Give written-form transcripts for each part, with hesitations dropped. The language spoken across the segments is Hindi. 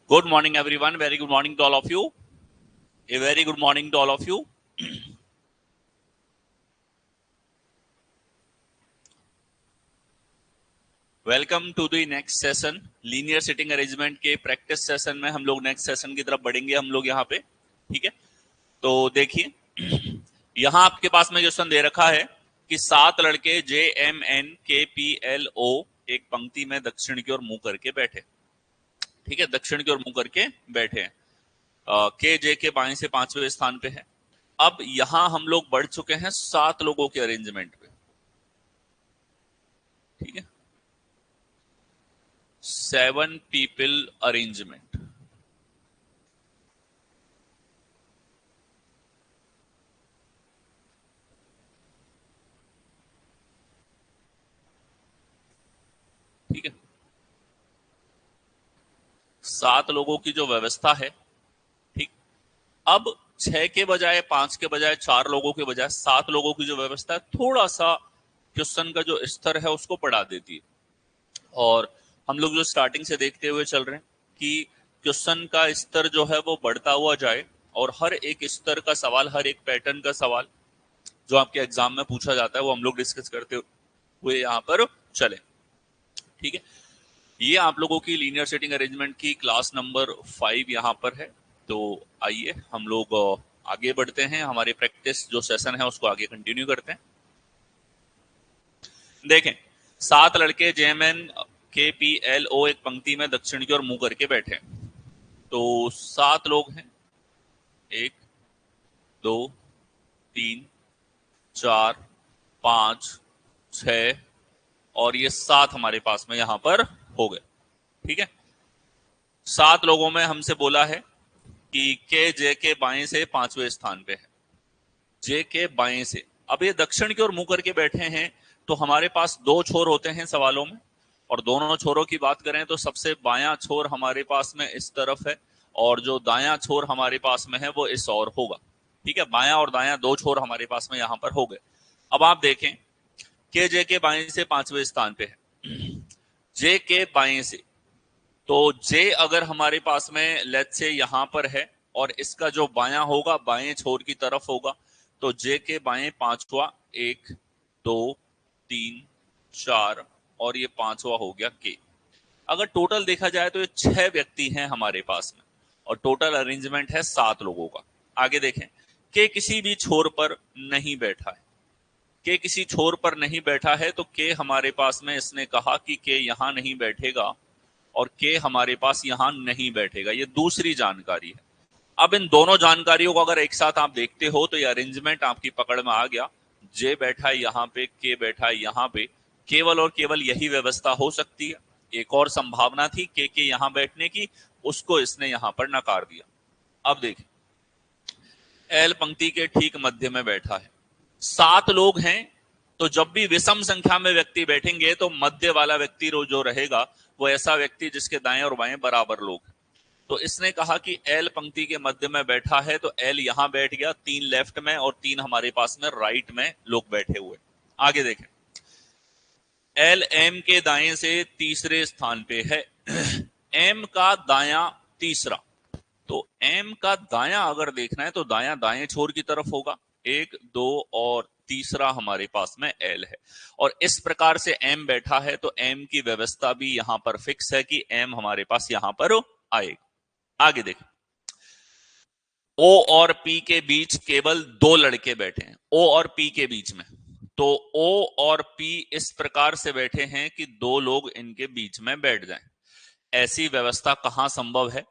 Good morning, everyone. Very good morning to all of you. A very good morning to all of you. Welcome to the next session. Linear sitting arrangement के प्रैक्टिस सेशन में हम लोग नेक्स्ट सेशन की तरफ बढ़ेंगे. हम लोग यहाँ पे ठीक है. तो देखिए यहाँ आपके पास में क्वेश्चन दे रखा है कि 7 लड़के JMNKPLO एक पंक्ति में दक्षिण की ओर मुंह करके बैठे. ठीक है, दक्षिण की ओर मुंह करके बैठे हैं. KJ के बाएं से 5वें स्थान पे है. अब यहां हम लोग बढ़ चुके हैं 7 लोगों के अरेंजमेंट पे. ठीक है, 7 पीपल अरेंजमेंट. ठीक है, 7 लोगों की जो व्यवस्था है. ठीक, अब 6 के बजाय 5 के बजाय 4 लोगों के बजाय 7 लोगों की जो व्यवस्था है, थोड़ा सा क्वेश्चन का जो स्तर है उसको बढ़ा देती है. और हम लोग जो स्टार्टिंग से देखते हुए चल रहे हैं कि क्वेश्चन का स्तर जो है वो बढ़ता हुआ जाए और हर एक स्तर का सवाल, हर एक पैटर्न का सवाल जो आपके एग्जाम में पूछा जाता है वो हम लोग डिस्कस करते हुए यहाँ पर चले. ठीक है, ये आप लोगों की लीनियर सेटिंग अरेंजमेंट की क्लास नंबर 5 यहाँ पर है. तो आइए हम लोग आगे बढ़ते हैं. हमारे प्रैक्टिस जो सेशन है उसको आगे कंटिन्यू करते हैं. देखें, 7 लड़के JMNKPLO एक पंक्ति में दक्षिण की ओर मुंह करके बैठे. तो 7 लोग हैं. 1 2 3 4 5 6 और ये 7 हमारे पास में यहां पर हो गए. ठीक है, 7 लोगों में हमसे बोला है कि KJ के बाएं से 5वें स्थान पे है. J के बाएं से. अब ये दक्षिण की ओर मुंह करके बैठे हैं तो हमारे पास 2 छोर होते हैं सवालों में. और दोनों छोरों की बात करें तो सबसे बायां छोर हमारे पास में इस तरफ है और जो दायां छोर हमारे पास में है वो इस ओर होगा. ठीक है, बायां और दायां 2 छोर हमारे पास में यहां पर हो गए. अब आप देखें, KJ के बाएं से 5वें स्थान पे है. J के बाएं से, तो J अगर हमारे पास में लेट्स से यहां पर है और इसका जो बायां होगा बाएं छोर की तरफ होगा, तो J के बाएं 5वां, 1 2 3 4 और ये 5वां हो गया K. अगर टोटल देखा जाए तो ये 6 व्यक्ति हैं हमारे पास में और टोटल अरेंजमेंट है 7 लोगों का. आगे देखें, K किसी भी छोर पर नहीं बैठा है. K किसी छोर पर नहीं बैठा है तो K हमारे पास में इसने कहा कि K यहां नहीं बैठेगा और K हमारे पास यहां नहीं बैठेगा. ये दूसरी जानकारी है. अब इन दोनों जानकारियों को अगर एक साथ आप देखते हो तो ये अरेंजमेंट आपकी पकड़ में आ गया. J बैठा है यहाँ पे, K बैठा है यहाँ पे. केवल और केवल यही व्यवस्था हो सकती है. एक और संभावना थी K के यहां बैठने की, उसको इसने यहां पर नकार दिया. अब देखिए, L पंक्ति के ठीक मध्य में बैठा है. 7 लोग हैं तो जब भी विषम संख्या में व्यक्ति बैठेंगे तो मध्य वाला व्यक्ति जो रहेगा वो ऐसा व्यक्ति जिसके दाएं और बाएं बराबर लोग. तो इसने कहा कि L पंक्ति के मध्य में बैठा है तो L यहां बैठ गया, 3 लेफ्ट में और 3 हमारे पास में राइट में लोग बैठे हुए. आगे देखें, L M के दाएं से तीसरे स्थान पे है. M का दायां तीसरा, तो M का दायां अगर देखना है तो दायां दाएं छोर की तरफ होगा. 1 2 और तीसरा हमारे पास में L है. और इस प्रकार से M बैठा है तो M की व्यवस्था भी यहां पर फिक्स है कि M हमारे पास यहां पर आएगा. आगे देखें, O और P के बीच केवल 2 लड़के बैठे हैं. O और P के बीच में, तो O और P इस प्रकार से बैठे हैं कि 2 लोग इनके बीच में बैठ जाएं. ऐसी व्यवस्था कहां संभव है?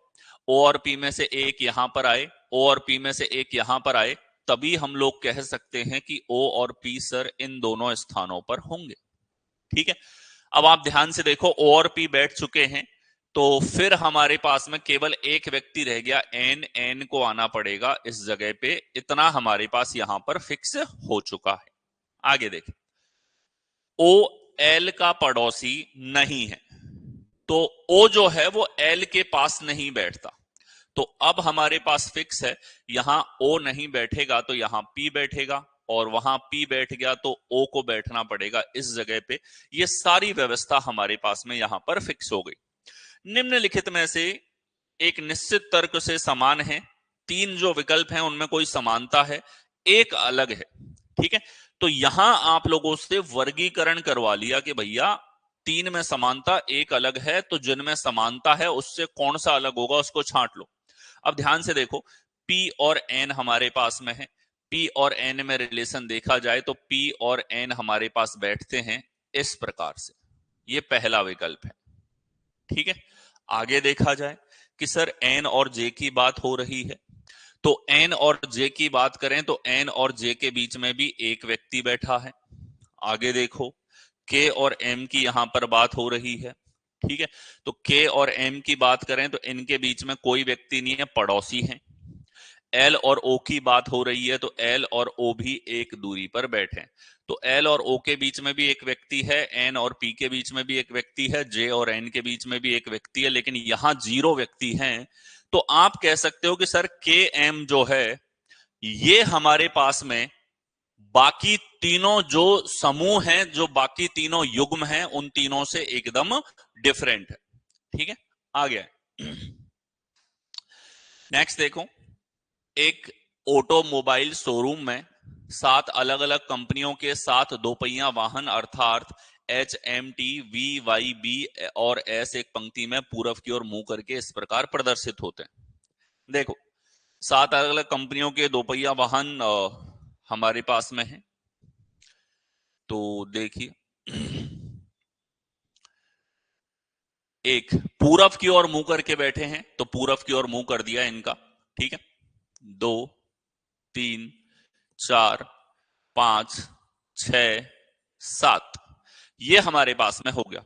O और P में से एक यहां पर आए, O और P में से एक यहां पर आए, तभी हम लोग कह सकते हैं कि O और P सर इन दोनों स्थानों पर होंगे. ठीक है, अब आप ध्यान से देखो, O और P बैठ चुके हैं तो फिर हमारे पास में केवल एक व्यक्ति रह गया, N को आना पड़ेगा इस जगह पे. इतना हमारे पास यहां पर फिक्स हो चुका है. आगे देखें, O L का पड़ोसी नहीं है तो O जो है वो L के पास नहीं बैठता. तो अब हमारे पास फिक्स है, यहां O नहीं बैठेगा तो यहां P बैठेगा और वहां P बैठ गया तो O को बैठना पड़ेगा इस जगह पे. ये सारी व्यवस्था हमारे पास में यहां पर फिक्स हो गई. निम्नलिखित में से एक निश्चित तर्क से समान है, 3 जो विकल्प हैं उनमें कोई समानता है, एक अलग है। ठीक है, तो यहां आप लोगों से वर्गीकरण करवा लिया कि भैया 3 में समानता, एक अलग है, तो जिनमें समानता है उससे कौन सा अलग होगा उसको छांट लो। अब ध्यान से देखो, P और N हमारे पास में है, P और N में रिलेशन देखा जाए तो P और N हमारे पास बैठते हैं इस प्रकार से, ये पहला विकल्प है। ठीक है, आगे देखा जाए कि सर N और J की बात हो रही है, तो N और J की बात करें तो N और J के बीच में भी एक व्यक्ति बैठा है। आगे देखो, K और M की यहां पर बात हो रही है। ठीक है, तो K और M की बात करें तो इनके बीच में कोई व्यक्ति नहीं है, पड़ोसी हैं। L और O की बात हो रही है तो L और O भी एक दूरी पर बैठे हैं, तो L और O के बीच में भी एक व्यक्ति है, N और P के बीच में भी एक व्यक्ति है, J और N के बीच में भी एक व्यक्ति है, लेकिन यहां 0 व्यक्ति हैं। तो आप कह सकते हो कि सर KM जो है ये हमारे पास में बाकी तीनों जो समूह हैं, जो बाकी तीनों युग्म हैं, उन तीनों से एकदम डिफरेंट है। ठीक है, आ गया। नेक्स्ट देखो, एक ऑटोमोबाइल शोरूम में 7 अलग अलग कंपनियों के 7 दोपहिया वाहन अर्थात HMT VYB और S एक पंक्ति में पूरब की ओर मुंह करके इस प्रकार प्रदर्शित होते हैं। देखो, 7 अलग अलग कंपनियों के दोपहिया वाहन हमारे पास में है, तो देखिए एक पूरब की ओर मुंह करके बैठे हैं, तो पूरब की ओर मुंह कर दिया इनका। ठीक है, 2 3 4 5 6 7, ये हमारे पास में हो गया।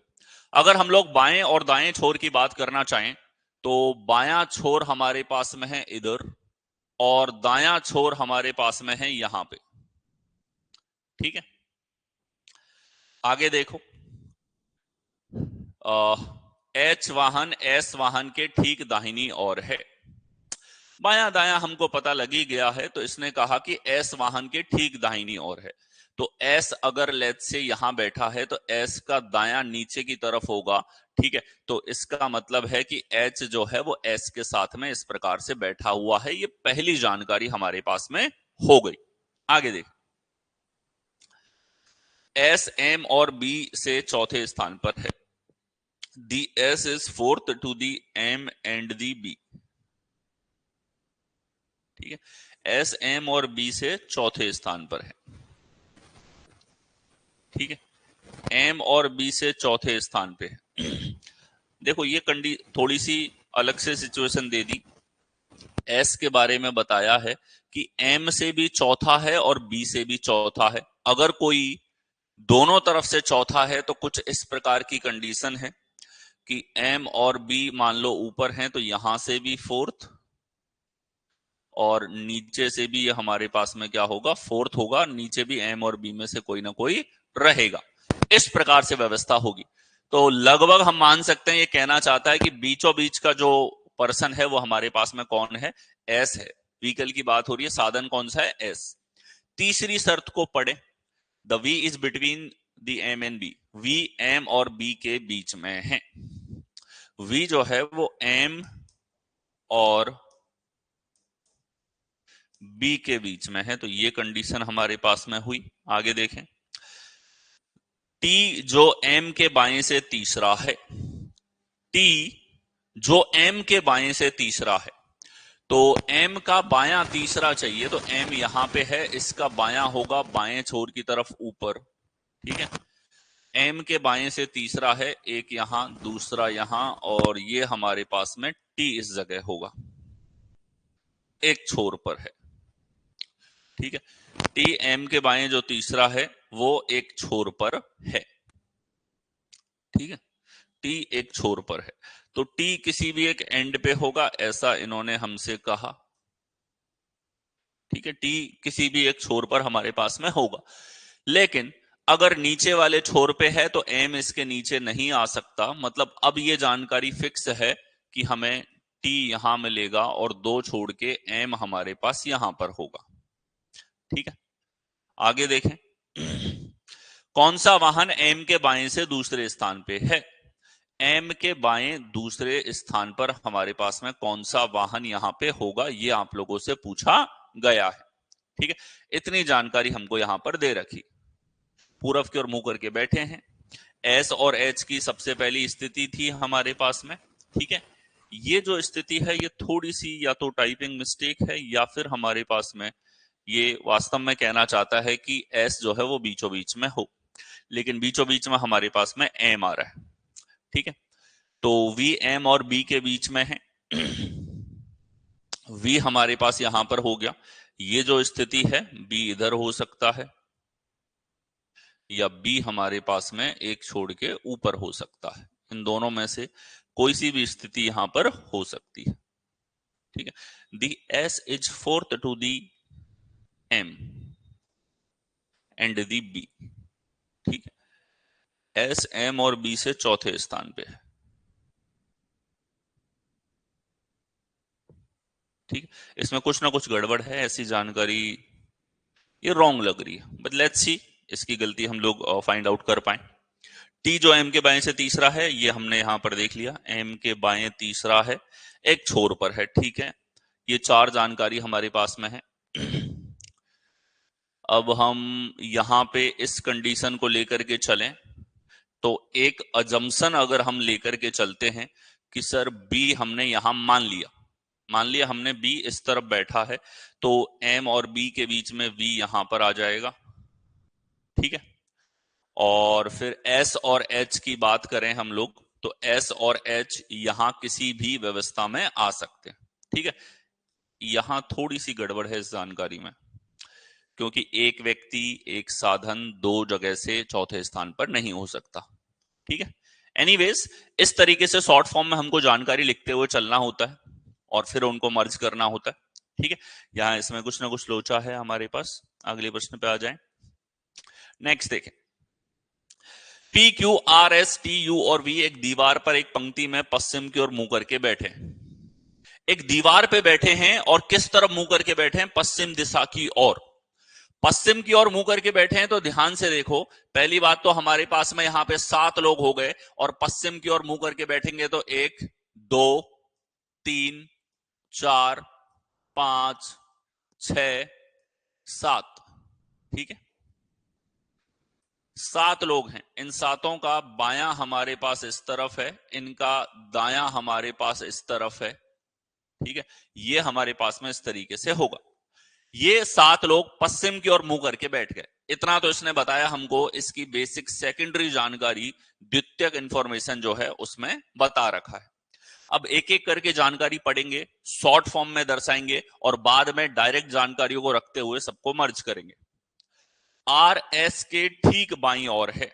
अगर हम लोग बाएं और दाएं छोर की बात करना चाहें तो बायां छोर हमारे पास में है इधर, और दायां छोर हमारे पास में है यहां पे। ठीक है, आगे देखो, H वाहन S वाहन के ठीक दाहिनी ओर है। बायां दायां हमको पता लग ही गया है, तो इसने कहा कि S वाहन के ठीक दाहिनी ओर है, तो S अगर लेट्स से यहां बैठा है तो S का दायां नीचे की तरफ होगा। ठीक है, तो इसका मतलब है कि H जो है वो S के साथ में इस प्रकार से बैठा हुआ है। ये पहली जानकारी हमारे पास में हो गई। आगे देख, S M और B से चौथे स्थान पर है। The S is fourth to the M and the B। ठीक है, S M और B से चौथे स्थान पर है। ठीक है, M और B से चौथे स्थान पे है। देखो, ये थोड़ी सी अलग से सिचुएशन दे दी। S के बारे में बताया है कि M से भी चौथा है और B से भी चौथा है। अगर कोई दोनों तरफ से चौथा है तो कुछ इस प्रकार की कंडीशन है कि M और B मान लो ऊपर हैं तो यहां से भी फोर्थ, और नीचे से भी ये हमारे पास में क्या होगा, फोर्थ होगा। नीचे भी M और B में से कोई ना कोई रहेगा। इस प्रकार से व्यवस्था होगी। तो लगभग हम मान सकते हैं, ये कहना चाहता है कि बीचों बीच का जो पर्सन है वो हमारे पास में कौन है, S है। व्हीकल की बात हो रही है, साधन कौन सा है, S। तीसरी शर्त को पढ़े, the V is between the M and B। V M और B के बीच में है। V जो है वो M और B के बीच में है, तो ये कंडीशन हमारे पास में हुई। आगे देखें, T जो M के बाएं से तीसरा है, T जो M के बाएं से तीसरा है, तो M का बायां तीसरा चाहिए, तो M यहां पे है, इसका बायां होगा बाएं छोर की तरफ ऊपर। ठीक है, M के बाएं से तीसरा है, एक यहां दूसरा यहां, और ये हमारे पास में T इस जगह होगा, एक छोर पर है। ठीक है, T M के बाएं जो तीसरा है वो एक छोर पर है। ठीक है, T एक छोर पर है, तो T किसी भी एक एंड पे होगा, ऐसा इन्होंने हमसे कहा। ठीक है, T किसी भी एक छोर पर हमारे पास में होगा, लेकिन अगर नीचे वाले छोर पे है तो M इसके नीचे नहीं आ सकता। मतलब अब ये जानकारी फिक्स है कि हमें T यहां मिलेगा और 2 छोड़ के M हमारे पास यहां पर होगा। ठीक है, आगे देखें, कौन सा वाहन M के बाएं से दूसरे स्थान पे है। एम के बाएं दूसरे स्थान पर हमारे पास में कौन सा वाहन यहां पे होगा, ये आप लोगों से पूछा गया है। ठीक है, इतनी जानकारी हमको यहां पर दे रखी। पूरब की ओर मुंह करके बैठे हैं। एस और एच की सबसे पहली स्थिति थी हमारे पास में। ठीक है, ये जो स्थिति है ये थोड़ी सी या तो टाइपिंग मिस्टेक है या फिर हमारे पास में ये वास्तव में कहना चाहता है कि एस जो है वो बीचों बीच में हो, लेकिन बीचों बीच में हमारे पास में एम आ रहा है। ठीक है, तो वी एम और बी के बीच में है। वी हमारे पास यहां पर हो गया। ये जो स्थिति है बी इधर हो सकता है या बी हमारे पास में एक छोड़ के ऊपर हो सकता है। इन दोनों में से कोई सी भी स्थिति यहां पर हो सकती है। ठीक है, the S is fourth to the M and the B. ठीक है, एस एम और बी से चौथे स्थान पे है। ठीक है, इसमें कुछ ना कुछ गड़बड़ है, ऐसी जानकारी ये रॉन्ग लग रही है, बट लेट्स सी इसकी गलती हम लोग फाइंड आउट कर पाए। टी जो एम के बाएं से तीसरा है ये हमने यहां पर देख लिया, एम के बाएं तीसरा है, एक छोर पर है। ठीक है, ये चार जानकारी हमारे पास में है। अब हम यहां पे इस कंडीशन को लेकर के चलें तो एक अजम्पशन अगर हम लेकर के चलते हैं कि सर बी हमने यहां मान लिया हमने बी इस तरफ बैठा है, तो एम और बी के बीच में वी यहां पर आ जाएगा। ठीक है, और फिर एस और एच की बात करें हम लोग तो एस और एच यहां किसी भी व्यवस्था में आ सकते हैं। ठीक है, यहां थोड़ी सी गड़बड़ है इस जानकारी में, क्योंकि एक व्यक्ति एक साधन दो जगह से चौथे स्थान पर नहीं हो सकता। ठीक है, एनीवेज इस तरीके से शॉर्ट फॉर्म में हमको जानकारी लिखते हुए चलना होता है और फिर उनको मर्ज करना होता है। ठीक है, यहां इसमें कुछ ना कुछ लोचा है हमारे पास। अगले प्रश्न पे आ जाएं। नेक्स्ट देखें, P Q R S T U और वी एक दीवार पर एक पंक्ति में पश्चिम की ओर मुंह करके बैठे। एक दीवार पे बैठे हैं और किस तरफ मुंह करके बैठे हैं, पश्चिम दिशा की ओर। पश्चिम की ओर मुंह करके बैठे हैं तो ध्यान से देखो, पहली बात तो हमारे पास में यहां पे 7 लोग हो गए और पश्चिम की ओर मुंह करके बैठेंगे तो 1 2 3 4 5 6 7। ठीक है, 7 लोग हैं। इन सातों का बायां हमारे पास इस तरफ है, इनका दायां हमारे पास इस तरफ है। ठीक है, ये हमारे पास में इस तरीके से होगा। ये 7 लोग पश्चिम की ओर मुंह करके बैठ गए। इतना तो इसने बताया हमको, इसकी बेसिक सेकेंडरी जानकारी, द्वितीयक इंफॉर्मेशन जो है उसमें बता रखा है। अब एक एक करके जानकारी पढ़ेंगे, शॉर्ट फॉर्म में दर्शाएंगे और बाद में डायरेक्ट जानकारियों को रखते हुए सबको मर्ज करेंगे। आर एस के ठीक बाईं ओर है।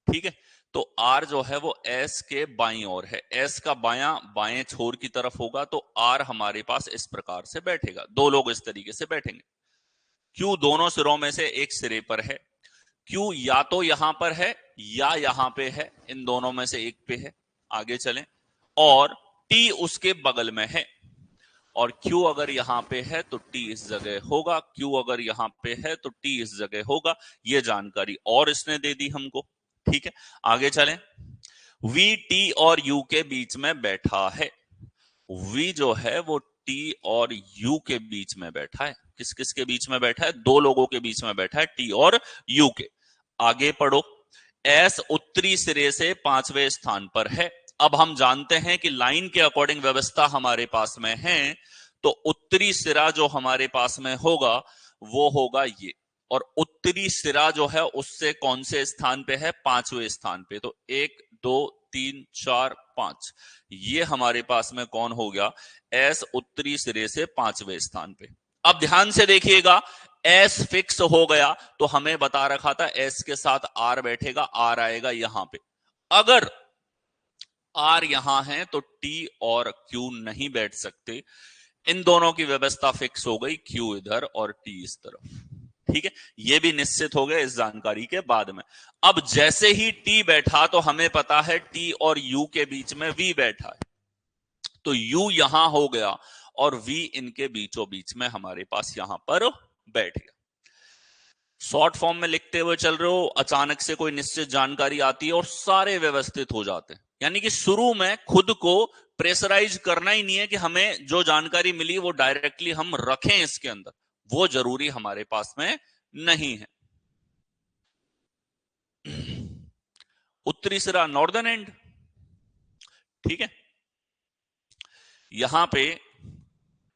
ठीक है, तो आर जो है वो एस के बाईं ओर है, एस का बाएं छोर की तरफ होगा, तो आर हमारे पास इस प्रकार से बैठेगा। 2 लोग इस तरीके से बैठेंगे। क्यू दोनों सिरों में से एक सिरे पर है। क्यू या तो यहां पर है या यहां पे है, इन दोनों में से एक पे है। आगे चलें, और टी उसके बगल में है। और Q अगर यहां पे है तो T इस जगह होगा, Q अगर यहां पे है तो T इस जगह होगा। ये जानकारी और इसने दे दी हमको। ठीक है, आगे चलें। V T और U के बीच में बैठा है। V जो है वो T और U के बीच में बैठा है। किस किस के बीच में बैठा है, 2 लोगों के बीच में बैठा है, T और U के। आगे पढ़ो, S उत्तरी सिरे से 5वें स्थान पर है। अब हम जानते हैं कि लाइन के अकॉर्डिंग व्यवस्था हमारे पास में है, तो उत्तरी सिरा जो हमारे पास में होगा वो होगा ये, और उत्तरी सिरा जो है उससे कौन से स्थान पे है, 5वें स्थान पे। तो 1 2 3 4 5, ये हमारे पास में कौन हो गया, एस उत्तरी सिरे से 5वें स्थान पे। अब ध्यान से देखिएगा, एस फिक्स हो गया तो हमें बता रखा था एस के साथ आर बैठेगा, आर आएगा यहां पे। अगर आर यहां है तो टी और क्यू नहीं बैठ सकते। इन दोनों की व्यवस्था फिक्स हो गई, क्यू इधर और टी इस तरफ। ठीक है, ये भी निश्चित हो गया इस जानकारी के बाद में। अब जैसे ही टी बैठा तो हमें पता है टी और यू के बीच में वी बैठा है, तो यू यहां हो गया और वी इनके बीचों बीच में हमारे पास यहां पर बैठ गया। शॉर्ट फॉर्म में लिखते हुए चल रहे हो, अचानक से कोई निश्चित जानकारी आती है और सारे व्यवस्थित हो जाते हैं। यानी कि शुरू में खुद को प्रेशराइज करना ही नहीं है कि हमें जो जानकारी मिली वो डायरेक्टली हम रखें इसके अंदर, वो जरूरी हमारे पास में नहीं है। उत्तरी सिरा नॉर्दर्न एंड, ठीक है, यहां पे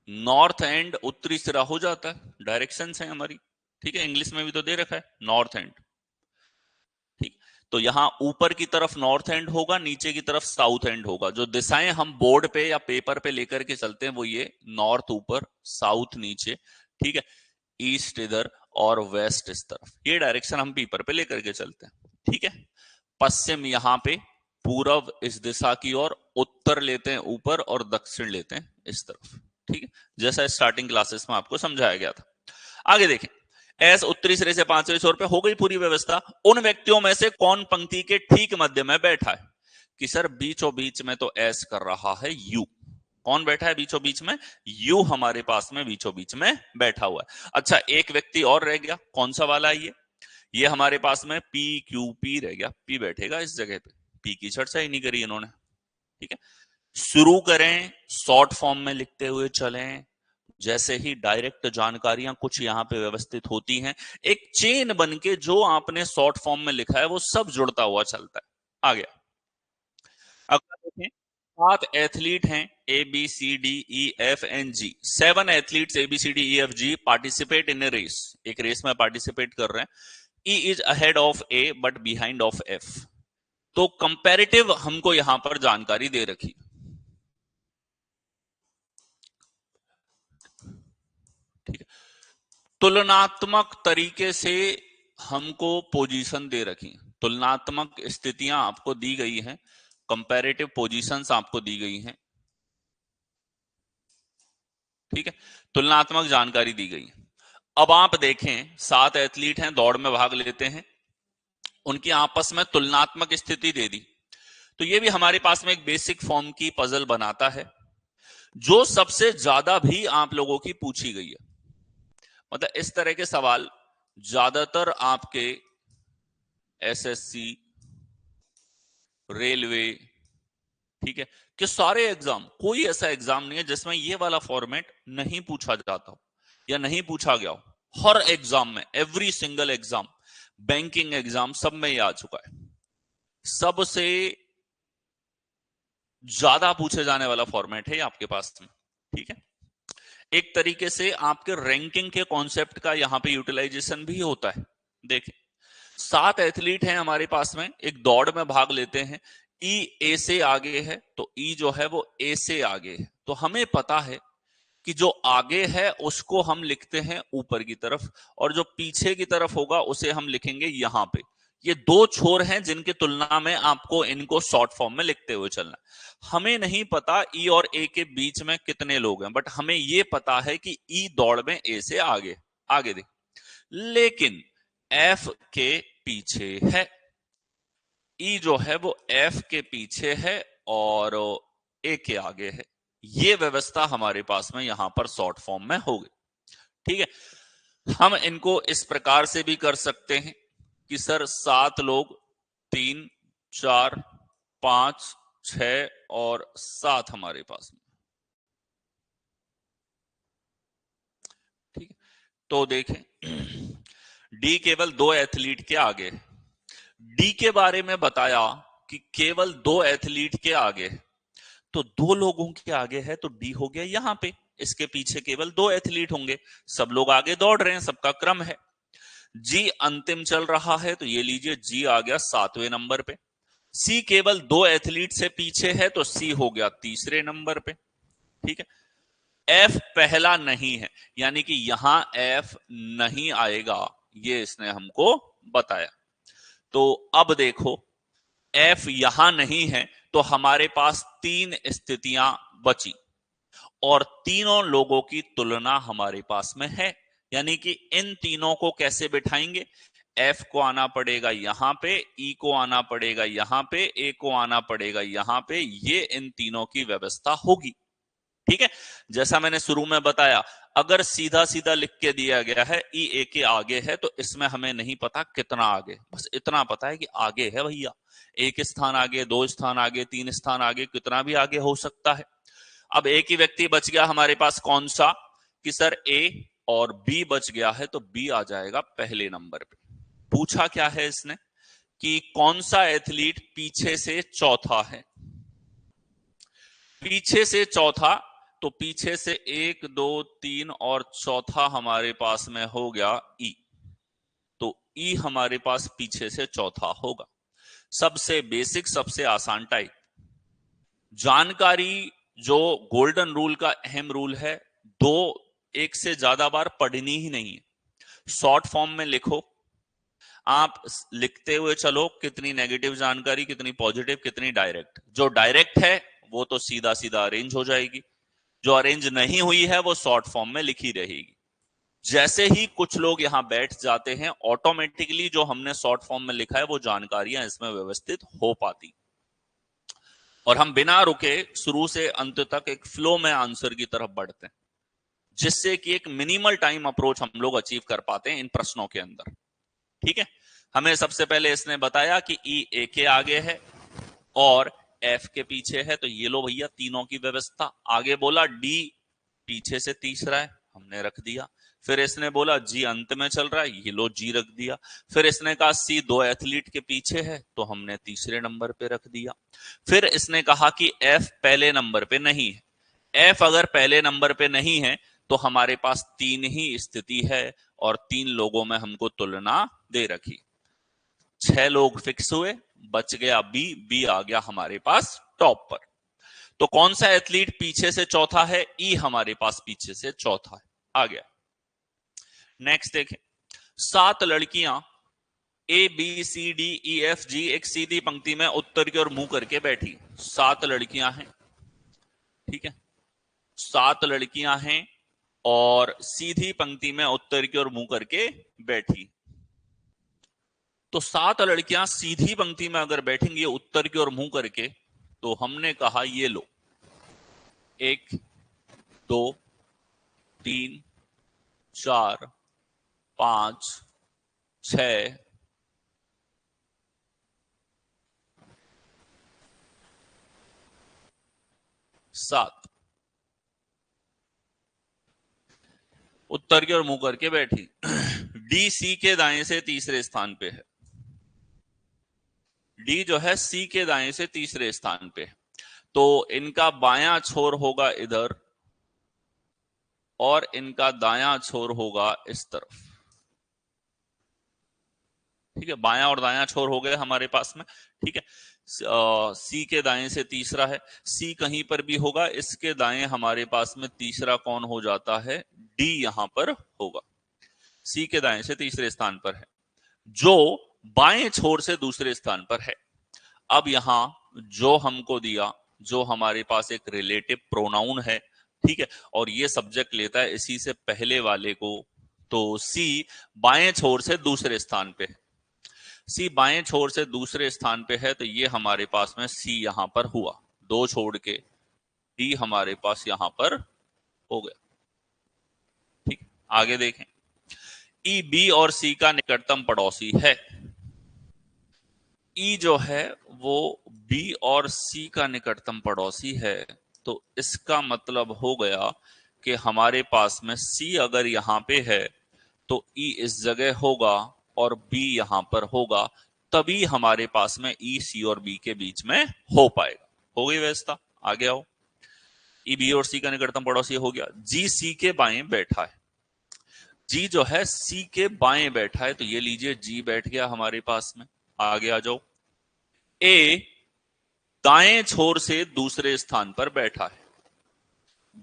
नॉर्थ एंड उत्तरी सिरा हो जाता है, डायरेक्शंस है हमारी, ठीक है, इंग्लिश में भी तो दे रखा है नॉर्थ एंड, ठीक। तो यहां ऊपर की तरफ नॉर्थ एंड होगा, नीचे की तरफ साउथ एंड होगा। जो दिशाएं हम बोर्ड पे या पेपर पे लेकर के चलते हैं वो ये नॉर्थ ऊपर, साउथ नीचे, ठीक है, ईस्ट इधर और वेस्ट इस तरफ, ये डायरेक्शन हम पेपर पे लेकर के चलते हैं, ठीक है। पश्चिम यहां पे, पूरब इस दिशा की ओर, उत्तर लेते हैं ऊपर और दक्षिण लेते हैं इस तरफ, ठीक है, जैसा स्टार्टिंग क्लासेस में आपको समझाया गया था। आगे देखें, एस उत्तरी सिरे से 5वें छोर पे हो गई पूरी व्यवस्था। उन व्यक्तियों में से कौन पंक्ति के ठीक मध्य में बैठा है? कि सर बीचों बीच में तो एस कर रहा है यू। कौन बैठा है बीचों बीच में? यू हमारे पास में बीचों बीच में बैठा हुआ है। अच्छा, एक व्यक्ति और रह गया, कौन सा वाला है ये हमारे पास में पी क्यू पी रह गया, पी बैठेगा इस जगह पे, पी की चर्चा ही नहीं करी इन्होंने, ठीक है। शुरू करें शॉर्ट फॉर्म में लिखते हुए चलें, जैसे ही डायरेक्ट जानकारियां कुछ यहां पे व्यवस्थित होती हैं, एक चेन बनके जो आपने शॉर्ट फॉर्म में लिखा है वो सब जुड़ता हुआ चलता है। आ गया। अगला देखें, 7 एथलीट हैं, A B C D E F N G, 7 athletes A B C D E F G participate in a race, एक रेस में पार्टिसिपेट कर रहे हैं। E is ahead of A but behind of F. तो कंपैरेटिव हमको यहां पर जानकारी दे रखी, ठीक है, तुलनात्मक तरीके से हमको पोजीशन दे रखी, तुलनात्मक स्थितियां आपको दी गई हैं, कंपैरेटिव पोजीशंस आपको दी गई हैं, ठीक है, तुलनात्मक जानकारी दी गई। अब आप देखें, 7 एथलीट हैं, दौड़ में भाग लेते हैं, उनकी आपस में तुलनात्मक स्थिति दे दी। तो ये भी हमारे पास में एक बेसिक फॉर्म की पजल बनाता है, जो सबसे ज्यादा भी आप लोगों की पूछी गई है। मतलब इस तरह के सवाल ज्यादातर आपके एसएससी, रेलवे, ठीक है, कि सारे एग्जाम, कोई ऐसा एग्जाम नहीं है जिसमें ये वाला फॉर्मेट नहीं पूछा जाता हो या नहीं पूछा गया हो। हर एग्जाम में, every single exam, banking exam, सब में ये आ चुका है। सबसे ज्यादा पूछे जाने वाला फॉर्मेट है आपके पास में, ठीक है। एक तरीके से आपके रैंकिंग के कॉन्सेप्ट का यहां पे यूटिलाइजेशन भी होता है। देखें, 7 एथलीट हैं हमारे पास में, एक दौड़ में भाग लेते हैं, ई ए से आगे है तो ई जो है वो ए से आगे है, तो हमें पता है कि जो आगे है उसको हम लिखते हैं ऊपर की तरफ, और जो पीछे की तरफ होगा उसे हम लिखेंगे यहां पे। ये दो छोर हैं जिनकी तुलना में आपको इनको शॉर्ट फॉर्म में लिखते हुए चलना। हमें नहीं पता ई और ए के बीच में कितने लोग हैं, बट हमें यह पता है कि ई दौड़ में ए से आगे आगे देख, लेकिन एफ के पीछे है, ई जो है वो एफ के पीछे है और ए के आगे है। ये व्यवस्था हमारे पास में यहां पर शॉर्ट फॉर्म में होगी, ठीक है। हम इनको इस प्रकार से भी कर सकते हैं कि सर 7 लोग, 3 4 5 6 और 7 हमारे पास में, ठीक है। तो देखें, डी केवल 2 एथलीट के आगे, डी के बारे में बताया कि केवल 2 एथलीट के आगे, तो 2 लोगों के आगे है तो डी हो गया यहां पे, इसके पीछे केवल 2 एथलीट होंगे, सब लोग आगे दौड़ रहे हैं, सबका क्रम है। जी अंतिम चल रहा है तो ये लीजिए जी आ गया 7वें नंबर पे। सी केवल 2 एथलीट से पीछे है तो सी हो गया 3रे नंबर पे, ठीक है। एफ पहला नहीं है, यानी कि यहां एफ नहीं आएगा, ये इसने हमको बताया। तो अब देखो, एफ यहां नहीं है तो हमारे पास 3 स्थितियां बची और तीनों लोगों की तुलना हमारे पास में है, यानी कि इन तीनों को कैसे बिठाएंगे? एफ को आना पड़ेगा यहां पे, ई को आना पड़ेगा यहां पे, ए को आना पड़ेगा यहां पे, ये इन तीनों की व्यवस्था होगी, ठीक है। जैसा मैंने शुरू में बताया, अगर सीधा सीधा लिख के दिया गया है ई ए के आगे है तो इसमें हमें नहीं पता कितना आगे, बस इतना पता है कि आगे है भैया, एक स्थान आगे, 2 स्थान आगे, 3 स्थान आगे, कितना भी आगे हो सकता है। अब एक ही व्यक्ति बच गया हमारे पास, कौन सा, कि सर ए और बी बच गया है, तो बी आ जाएगा पहले नंबर पे। पूछा क्या है इसने कि कौन सा एथलीट पीछे से चौथा है। पीछे से चौथा, तो पीछे से 1 2 3 और चौथा हमारे पास में हो गया ई, तो ई हमारे पास पीछे से चौथा होगा। सबसे बेसिक, सबसे आसान टाइप जानकारी, जो गोल्डन रूल का अहम रूल है, दो एक से ज्यादा बार पढ़नी ही नहीं है। शॉर्ट फॉर्म में लिखो, आप लिखते हुए चलो, कितनी नेगेटिव जानकारी, कितनी पॉजिटिव, कितनी डायरेक्ट। जो डायरेक्ट है वो तो सीधा सीधा अरेंज हो जाएगी, जो अरेंज नहीं हुई है वो शॉर्ट फॉर्म में लिखी रहेगी। जैसे ही कुछ लोग यहां बैठ जाते हैं, ऑटोमेटिकली जो हमने शॉर्ट फॉर्म में लिखा है वो जानकारियां इसमें व्यवस्थित हो पाती, और हम बिना रुके शुरू से अंत तक एक फ्लो में आंसर की तरफ बढ़ते हैं, जिससे कि एक मिनिमल टाइम अप्रोच हम लोग अचीव कर पाते हैं इन प्रश्नों के अंदर। ठीक है, हमें सबसे पहले इसने बताया कि ई ए के आगे है और एफ के पीछे है, तो ये लो भैया तीनों की व्यवस्था। आगे बोला डी पीछे से तीसरा है, हमने रख दिया। फिर इसने बोला जी अंत में चल रहा है, ये लो जी रख दिया। फिर इसने कहा सी 2 एथलीट के पीछे है, तो हमने तीसरे नंबर पे रख दिया। फिर इसने कहा कि एफ पहले नंबर पे नहीं है। एफ अगर पहले नंबर पे नहीं है तो हमारे पास 3 ही स्थिति है, और 3 लोगों में हमको तुलना दे रखी। 6 लोग फिक्स हुए, बच गया बी, बी आ गया हमारे पास टॉप पर। तो कौन सा एथलीट पीछे से चौथा है, ई हमारे पास पीछे से चौथा है, आ गया। नेक्स्ट देखें, 7 लड़कियां A B C D E F G एक सीधी पंक्ति में उत्तर की ओर मुंह करके बैठी। 7 लड़कियां हैं, ठीक है, 7 लड़कियां हैं और सीधी पंक्ति में उत्तर की ओर मुंह करके बैठी। तो 7 लड़कियां सीधी पंक्ति में अगर बैठेंगी उत्तर की ओर मुंह करके, तो हमने कहा ये लो 1 2 3 4 5 6 7 उत्तर की ओर मुंह करके बैठी। डी सी के दाएं से तीसरे स्थान पे है, डी जो है सी के दाएं से तीसरे स्थान पे, तो इनका बायां छोर होगा इधर और इनका दायां छोर होगा इस तरफ। ठीक है, बायां और दायां छोर हो गए हमारे पास में। ठीक है, सी के दाएं से तीसरा है, सी कहीं पर भी होगा, इसके दाएं हमारे पास में तीसरा कौन हो जाता है, डी यहां पर होगा। सी के दाएं से तीसरे स्थान पर है, जो बाएं छोर से दूसरे स्थान पर है। अब यहां जो हमको दिया, जो हमारे पास एक रिलेटिव प्रोनाउन है, ठीक है, और ये सब्जेक्ट लेता है इसी से पहले वाले को, तो सी बाएं छोर से दूसरे स्थान पे है। सी बाएं छोर से दूसरे स्थान पे है, तो ये हमारे पास में सी यहां पर हुआ, 2 छोड़ के डी हमारे पास यहां पर हो गया। ठीक, आगे देखें, ई बी और सी का निकटतम पड़ोसी है। ई जो है वो बी और सी का निकटतम पड़ोसी है, तो इसका मतलब हो गया कि हमारे पास में सी अगर यहां पे है तो ई इस जगह होगा और बी यहां पर होगा, तभी हमारे पास में ई सी और बी के बीच में हो पाएगा। हो गई व्यवस्था, आगे आओ। ई बी और सी का निकटतम पड़ोसी हो गया। जी सी के बाएं बैठा है, जी जो है सी के बाएं बैठा है, तो ये लीजिए जी बैठ गया हमारे पास में। आगे आ जाओ, ए दाएं छोर से दूसरे स्थान पर बैठा है।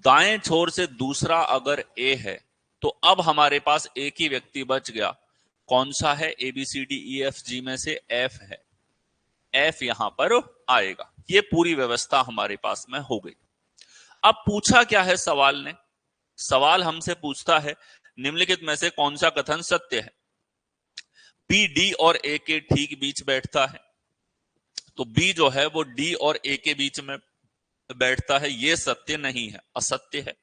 दाएं छोर से दूसरा अगर ए है तो अब हमारे पास एक ही व्यक्ति बच गया, कौन सा है, A B C D E F G में से एफ है, एफ यहां पर आएगा। ये पूरी व्यवस्था हमारे पास में हो गई। अब पूछा क्या है सवाल ने, सवाल हमसे पूछता है निम्नलिखित में से कौन सा कथन सत्य है। बी डी और ए के ठीक बीच बैठता है, तो बी जो है वो डी और ए के बीच में बैठता है, ये सत्य नहीं है, असत्य है।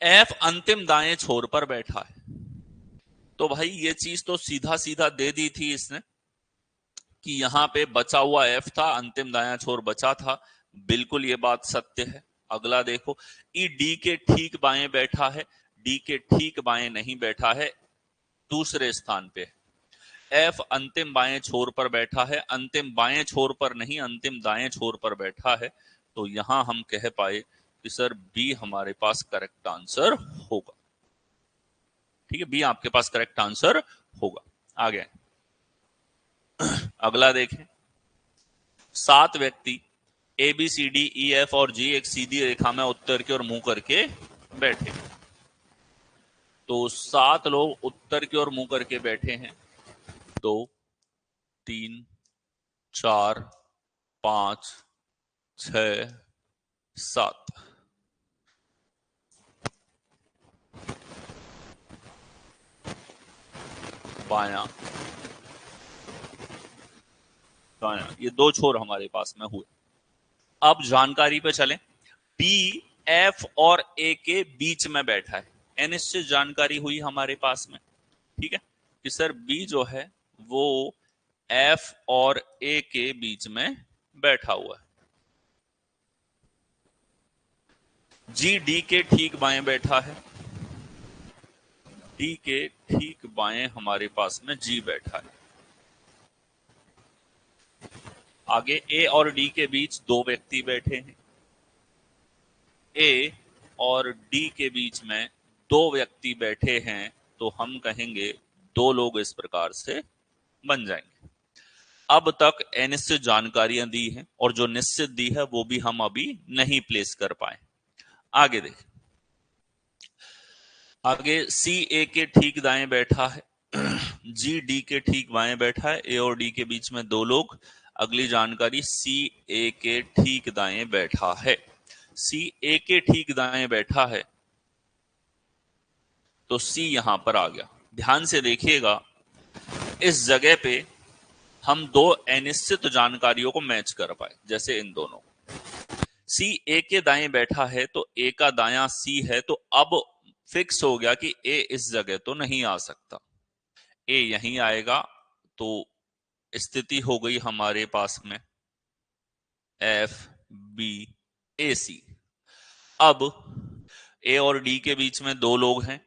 एफ अंतिम दाएं छोर पर बैठा है। तो भाई ये चीज तो सीधा सीधा दे दी थी इसने कि यहां पे बचा हुआ एफ था, अंतिम दायां छोर बचा था। बिल्कुल ये बात सत्य है। अगला देखो, ई डी के ठीक बाएं बैठा है, डी के ठीक बाएं नहीं बैठा है, दूसरे स्थान पे। एफ अंतिम बाएं छोर पर बैठा है, अंतिम बाएं छोर पर नहीं, अंतिम दाएं छोर पर बैठा है। तो यहां हम कह पाए कि सर बी हमारे पास करेक्ट आंसर होगा। ठीक है, बी आपके पास करेक्ट आंसर होगा। आगे अगला देखें, 7 व्यक्ति A B C D E F और जी एक सीधी रेखा में उत्तर की ओर मुंह करके बैठे। तो 7 लोग उत्तर की ओर मुंह करके बैठे हैं। 2 3 4 5 6 7। बायां दायां, ये 2 छोर हमारे पास में हुए। अब जानकारी पे चलें। बी एफ और ए के बीच में बैठा है, अनिश्चित जानकारी हुई हमारे पास में। ठीक है, कि सर बी जो है वो एफ और ए के बीच में बैठा हुआ है। जी डी के ठीक बाएं बैठा है, डी के ठीक बाएं हमारे पास में जी बैठा है। आगे ए और डी के बीच 2 व्यक्ति बैठे हैं। ए और डी के बीच में 2 व्यक्ति बैठे हैं, तो हम कहेंगे 2 लोग इस प्रकार से बन जाएंगे। अब तक अनिश्चित जानकारियां दी हैं और जो निश्चित दी है वो भी हम अभी नहीं प्लेस कर पाए। आगे देखें, आगे सी ए के ठीक दाएं बैठा है, जी डी के ठीक बाएं बैठा है, ए और डी के बीच में 2 लोग। अगली जानकारी, सी ए के ठीक दाएं बैठा है। सी ए के ठीक दाएं बैठा है तो सी यहां पर आ गया। ध्यान से देखिएगा, इस जगह पे हम 2 अनिश्चित जानकारियों को मैच कर पाए, जैसे इन दोनों। सी ए के दाएं बैठा है तो ए का दायां सी है, तो अब फिक्स हो गया कि ए इस जगह तो नहीं आ सकता, ए यहीं आएगा। तो स्थिति हो गई हमारे पास में एफ बी ए सी। अब ए और डी के बीच में 2 लोग हैं,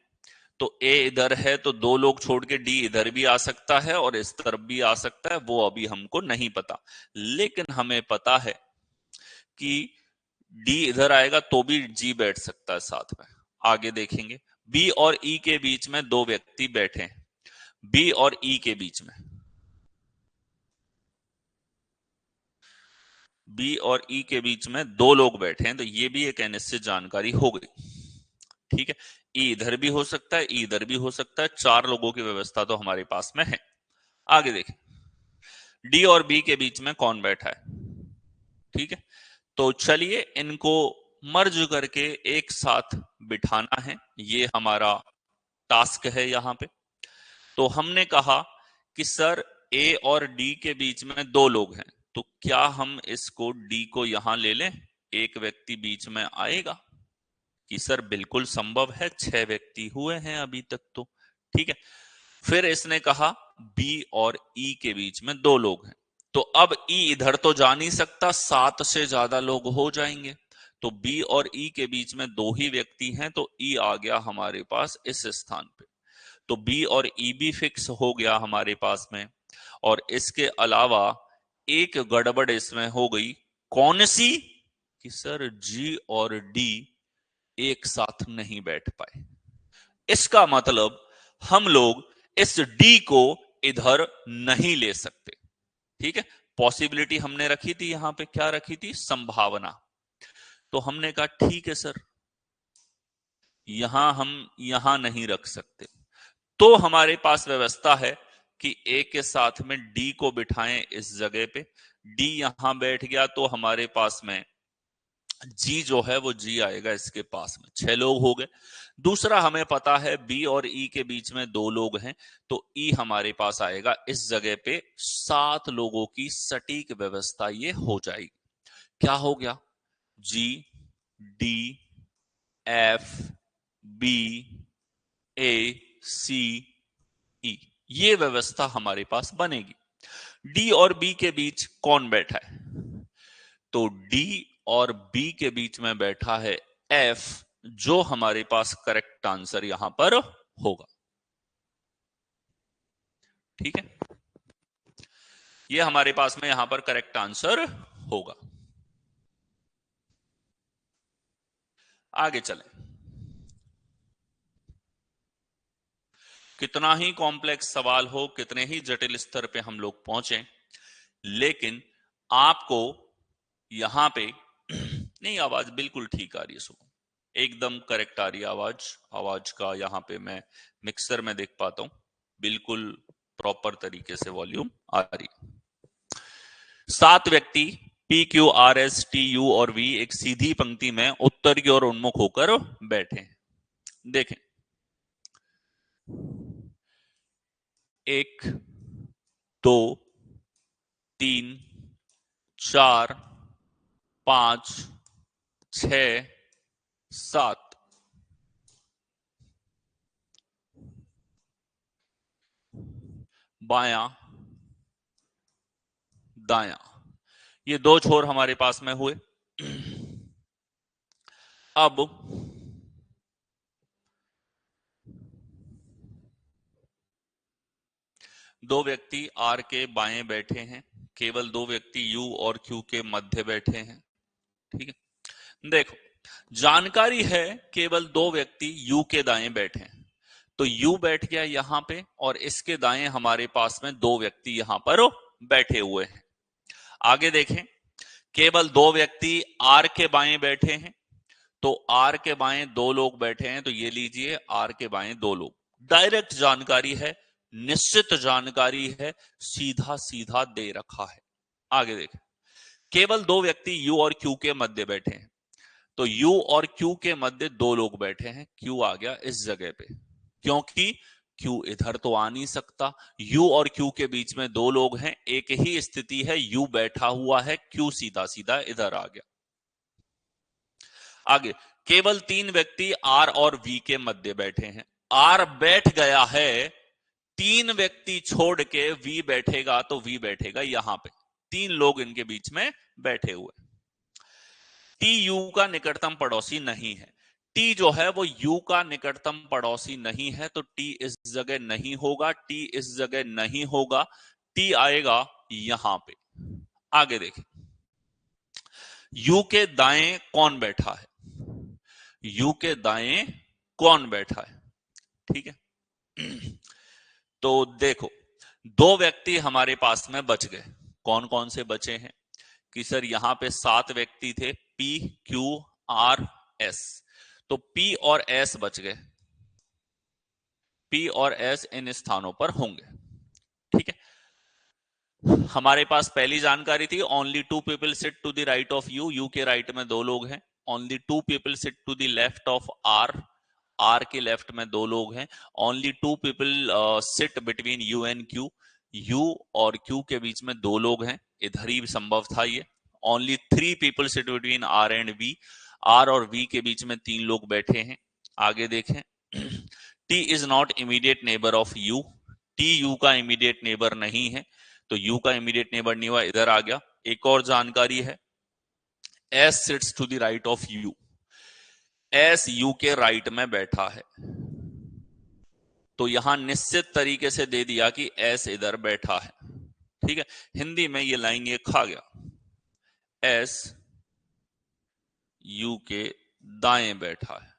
तो ए इधर है तो 2 लोग छोड़ के डी इधर भी आ सकता है और इस तरफ भी आ सकता है, वो अभी हमको नहीं पता। लेकिन हमें पता है कि डी इधर आएगा तो भी जी बैठ सकता है साथ में। आगे देखेंगे, बी और ई के बीच में 2 व्यक्ति बैठे हैं। बी और ई के बीच में, बी और ई के बीच में 2 लोग बैठे हैं, तो ये भी एक अनिश्चित जानकारी हो गई। ठीक है, ई इधर भी हो सकता है, ई इधर भी हो सकता है, 4 लोगों की व्यवस्था तो हमारे पास में है। आगे देखें, डी और बी के बीच में कौन बैठा है। ठीक है, तो चलिए इनको मर्ज करके एक साथ बिठाना है, ये हमारा टास्क है यहां पे। तो हमने कहा कि सर ए और डी के बीच में 2 लोग हैं, तो क्या हम इसको डी को यहां ले लें, एक व्यक्ति बीच में आएगा? कि सर बिल्कुल संभव है, 6 व्यक्ति हुए हैं अभी तक तो। ठीक है, फिर इसने कहा बी और ई के बीच में 2 लोग हैं, तो अब ई इधर तो जा नहीं सकता, 7 से ज्यादा लोग हो जाएंगे। तो बी और ई के बीच में 2 ही व्यक्ति हैं, तो ई आ गया हमारे पास इस स्थान पे। तो बी और ई भी फिक्स हो गया हमारे पास में। और इसके अलावा एक गड़बड़ इसमें हो गई, कौन सी? कि सर जी और डी एक साथ नहीं बैठ पाए। इसका मतलब हम लोग इस डी को इधर नहीं ले सकते। ठीक है, पॉसिबिलिटी हमने रखी थी यहां पे, क्या रखी थी? संभावना। तो हमने कहा ठीक है सर, यहां हम यहां नहीं रख सकते, तो हमारे पास व्यवस्था है कि ए के साथ में डी को बिठाएं इस जगह पे। डी यहां बैठ गया तो हमारे पास में जी जो है वो जी आएगा इसके पास में, 6 लोग हो गए। दूसरा, हमें पता है बी और ई के बीच में 2 लोग हैं, तो ई हमारे पास आएगा इस जगह पे। 7 लोगों की सटीक व्यवस्था ये हो जाएगी। क्या हो गया? जी डी एफ बी, ए, सी, ई, ये व्यवस्था हमारे पास बनेगी। डी और बी के बीच कौन बैठा है? तो डी और बी के बीच में बैठा है एफ, जो हमारे पास करेक्ट आंसर यहां पर होगा। ठीक है, ये हमारे पास में यहां पर करेक्ट आंसर होगा। आगे चलें। कितना ही कॉम्प्लेक्स सवाल हो, कितने ही जटिल स्तर पे हम लोग पहुंचे, लेकिन आपको यहां पे नहीं, आवाज बिल्कुल ठीक आ रही है, सुनो, एकदम करेक्ट आ रही है आवाज। आवाज का यहां पे मैं मिक्सर में देख पाता हूं, बिल्कुल प्रॉपर तरीके से वॉल्यूम आ रही है। 7 व्यक्ति P, Q, R, S, T, U और वी एक सीधी पंक्ति में उत्तर की ओर उन्मुख होकर बैठे हैं। देखें, 1, 2, 3, 4, 5, 6, 7। बायां, दायां, ये 2 छोर हमारे पास में हुए। अब दो व्यक्ति आर के बाएं बैठे हैं, केवल 2 व्यक्ति यू और क्यू के मध्य बैठे हैं। ठीक है, देखो, जानकारी है केवल 2 व्यक्ति यू के दाएं बैठे हैं, तो यू बैठ गया यहां पे और इसके दाएं हमारे पास में 2 व्यक्ति यहां पर बैठे हुए हैं। आगे देखें, केवल 2 व्यक्ति आर के बाएं बैठे हैं, तो आर के बाएं 2 लोग बैठे हैं, तो ये लीजिए आर के बाएं 2 लोग। डायरेक्ट जानकारी है, निश्चित जानकारी है, सीधा सीधा दे रखा है। आगे देखें, केवल 2 व्यक्ति यू और क्यू के मध्य बैठे हैं, तो यू और क्यू के मध्य 2 लोग बैठे हैं, क्यू आ गया इस जगह पे, क्योंकि क्यू इधर तो आ नहीं सकता। यू और क्यू के बीच में 2 लोग हैं, एक ही स्थिति है, यू बैठा हुआ है, क्यू सीधा सीधा इधर आ गया। आगे, केवल 3 व्यक्ति आर और वी के मध्य बैठे हैं, आर बैठ गया है, 3 व्यक्ति छोड़ के वी बैठेगा, तो वी बैठेगा यहां पे, 3 लोग इनके बीच में बैठे हुए। टी यू का निकटतम पड़ोसी नहीं है, टी जो है वो यू का निकटतम पड़ोसी नहीं है, तो टी इस जगह नहीं होगा, टी इस जगह नहीं होगा, टी आएगा यहां पे। आगे देखें, यू के दाएं कौन बैठा है? यू के दाएं कौन बैठा है? ठीक है, तो देखो, 2 व्यक्ति हमारे पास में बच गए। कौन कौन से बचे हैं कि सर यहां पे 7 व्यक्ति थे, पी, क्यू, आर, एस, तो पी और एस बच गए, पी और एस इन स्थानों पर होंगे। ठीक है, हमारे पास पहली जानकारी थी, only 2 people sit to the right of U, U के राइट में 2 लोग हैं। Only 2 people sit to the left of R, R के लेफ्ट में 2 लोग हैं। Only 2 people sit between U and Q, U और क्यू के बीच में 2 लोग हैं, इधर ही संभव था ये। Only 3 people sit between R and V, R और वी के बीच में 3 लोग बैठे हैं। आगे देखें, T is not immediate neighbour of U, T U का इमीडिएट नेबर नहीं है, तो यू का इमीडिएट नेबर नहीं हुआ, इधर आ गया। एक और जानकारी है, S sits to the right of U, S U के राइट में बैठा है, तो यहां निश्चित तरीके से दे दिया कि एस इधर बैठा है। ठीक है, हिंदी में ये लाइन ये खा गया, एस यू के दाएं बैठा है,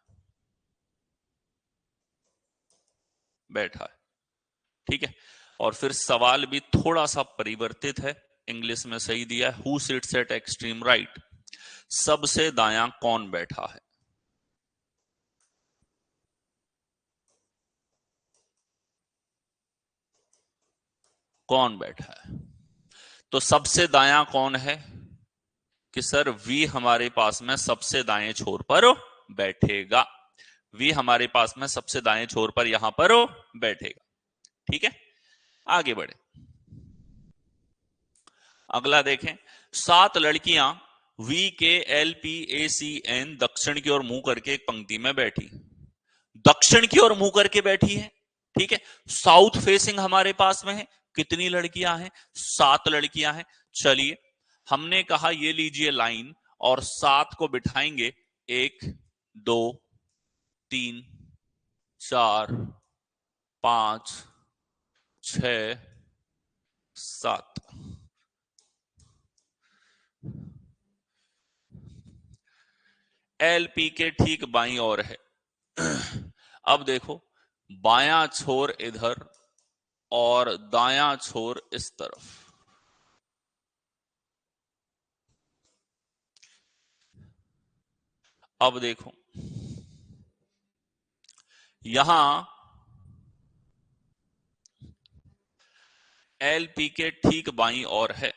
बैठा है। ठीक है, और फिर सवाल भी थोड़ा सा परिवर्तित है, इंग्लिश में सही दिया है, who sits at extreme right, सबसे दायां कौन बैठा है? कौन बैठा है? तो सबसे दायां कौन है कि सर वी हमारे पास में सबसे दाएं छोर पर बैठेगा, वी हमारे पास में सबसे दाएं छोर पर यहां पर बैठेगा। ठीक है, आगे बढ़े, अगला देखें, 7 लड़कियां V K L P A C N दक्षिण की ओर मुंह करके एक पंक्ति में बैठी, दक्षिण की ओर मुंह करके बैठी है, ठीक है, साउथ फेसिंग हमारे पास में है। कितनी लड़कियां हैं? 7 लड़कियां हैं। चलिए, हमने कहा ये लीजिए लाइन, और 7 को बिठाएंगे, 1 2 3 4 5 6 7। एलपी के ठीक बाईं ओर है। अब देखो, बायां छोर इधर और दायां छोर इस तरफ। अब देखो, यहां एल पी के ठीक बाईं ओर है।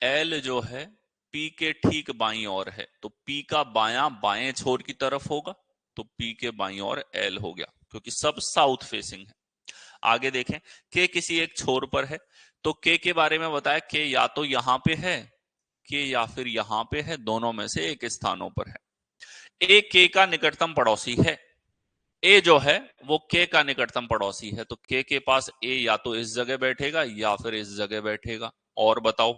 एल जो है पी के ठीक बाईं ओर है, तो पी का बायां बाएं छोर की तरफ होगा, तो पी के बाईं ओर एल हो गया, क्योंकि सब साउथ फेसिंग है। आगे देखें, के किसी एक छोर पर है, तो के बारे में बताया, के या तो यहां पे है, के या फिर यहां पे है, दोनों में से एक स्थानों पर है। ए के का निकटतम पड़ोसी है। ए जो है वो के का निकटतम पड़ोसी है, तो के पास ए या तो इस जगह बैठेगा या फिर इस जगह बैठेगा। और बताओ,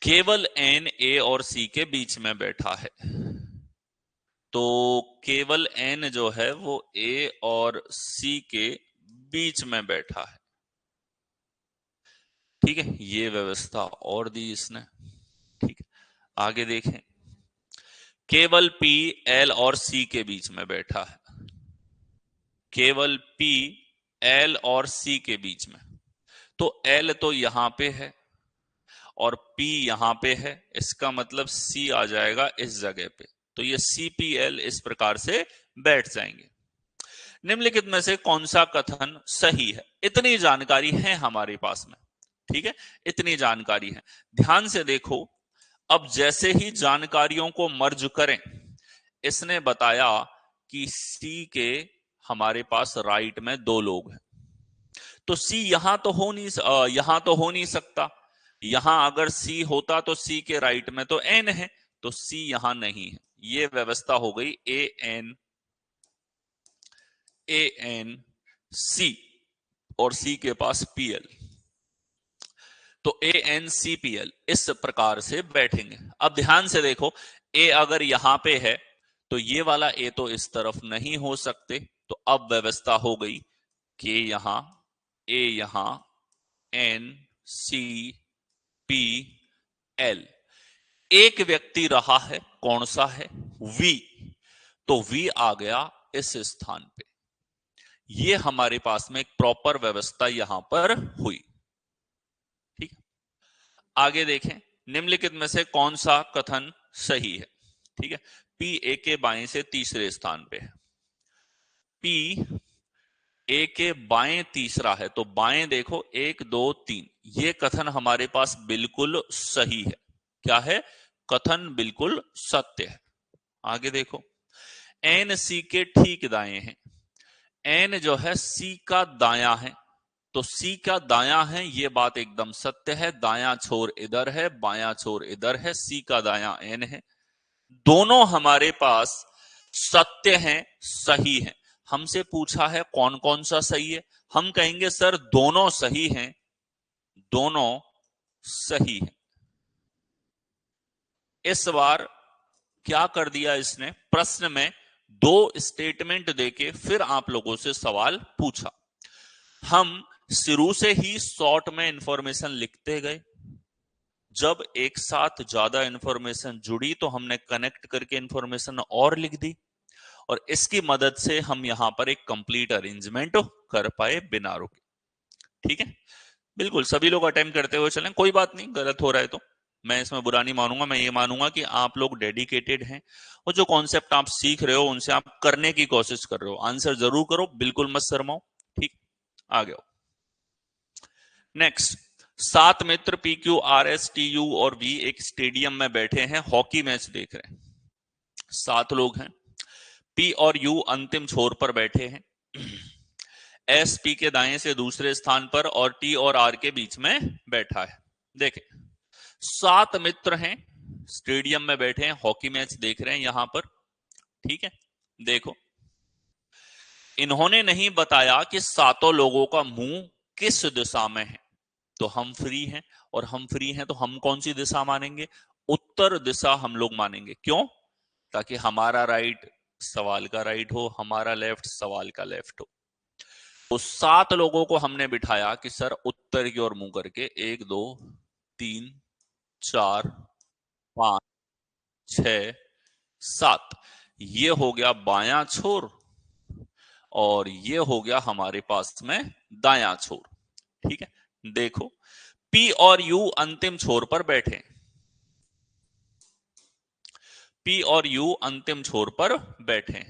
केवल एन ए और सी के बीच में बैठा है, तो केवल एन जो है वो ए और सी के बीच में बैठा है। ठीक है, ये व्यवस्था और दी इसने। ठीक है, आगे देखें, केवल पी एल और सी के बीच में बैठा है। केवल पी एल और सी के बीच में, तो एल तो यहां पे है और P यहां पे है, इसका मतलब C आ जाएगा इस जगह पे, तो ये CPL इस प्रकार से बैठ जाएंगे। निम्नलिखित में से कौन सा कथन सही है? इतनी जानकारी है हमारे पास में, ठीक है, इतनी जानकारी है। ध्यान से देखो, अब जैसे ही जानकारियों को मर्ज करें, इसने बताया कि C के हमारे पास राइट में 2 लोग हैं, तो C यहां तो हो नहीं सकता। यहां अगर C होता तो C के राइट में तो N है, तो C यहां नहीं है। ये व्यवस्था हो गई AN C, और C के पास PL, तो ANCPL इस प्रकार से बैठेंगे। अब ध्यान से देखो, A अगर यहां पे है तो ये वाला A तो इस तरफ नहीं हो सकते, तो अब व्यवस्था हो गई कि यहां A, यहां N C P L। एक व्यक्ति रहा है, कौन सा है? V, तो V आ गया इस स्थान पे। ये हमारे पास में एक प्रॉपर व्यवस्था यहां पर हुई। ठीक है, आगे देखें, निम्नलिखित में से कौन सा कथन सही है? ठीक है, P A के बाएं से तीसरे स्थान पे है। P A के बाएं तीसरा है, तो बाएं देखो 1 2 3, ये कथन हमारे पास बिल्कुल सही है। क्या है? कथन बिल्कुल सत्य है। आगे देखो, एन सी के ठीक दाएं हैं। एन जो है सी का दायां है, तो सी का दायां है, ये बात एकदम सत्य है। दायां छोर इधर है, बायां छोर इधर है, सी का दायां एन है। दोनों हमारे पास सत्य हैं, सही हैं। हमसे पूछा है कौन कौन सा सही है, हम कहेंगे सर दोनों सही हैं, दोनों सही हैं। इस बार क्या कर दिया इसने, प्रश्न में 2 स्टेटमेंट देके फिर आप लोगों से सवाल पूछा। हम शुरू से ही शॉर्ट में इंफॉर्मेशन लिखते गए, जब एक साथ ज्यादा इंफॉर्मेशन जुड़ी तो हमने कनेक्ट करके इंफॉर्मेशन और लिख दी, और इसकी मदद से हम यहां पर एक कंप्लीट अरेंजमेंट कर पाए बिना रुके। ठीक है, बिल्कुल सभी लोग अटेम्प्ट करते हुए चलें, कोई बात नहीं, गलत हो रहा है तो मैं इसमें बुरा नहीं मानूंगा। मैं ये मानूंगा कि आप लोग डेडिकेटेड हैं और जो कॉन्सेप्ट आप सीख रहे हो उनसे आप करने की कोशिश कर रहे हो। आंसर जरूर करो, बिल्कुल मत शर्माओ। ठीक, आ गया। नेक्स्ट, 7 मित्र PQRSTU और V एक स्टेडियम में बैठे हैं, हॉकी मैच देख रहे हैं। 7 लोग हैं, P और U अंतिम छोर पर बैठे हैं, S P के दाएं से दूसरे स्थान पर और T और R के बीच में बैठा है। देखें, 7 मित्र हैं, स्टेडियम में बैठे हैं, हॉकी मैच देख रहे हैं यहां पर। ठीक है, देखो, इन्होंने नहीं बताया कि सातों लोगों का मुंह किस दिशा में है। तो हम फ्री हैं, और हम फ्री हैं तो हम कौन सी दिशा मानेंगे? उत्तर दिशा हम लोग मानेंगे। क्यों? ताकि हमारा राइट सवाल का राइट हो, हमारा लेफ्ट सवाल का लेफ्ट हो। तो सात लोगों को हमने बिठाया कि सर उत्तर की ओर मुंह करके, 1 2 3 4 5 6 7, ये हो गया बायां छोर, और ये हो गया हमारे पास में दायां छोर। ठीक है, देखो, पी और यू अंतिम छोर पर बैठे। पी और यू अंतिम छोर पर बैठे।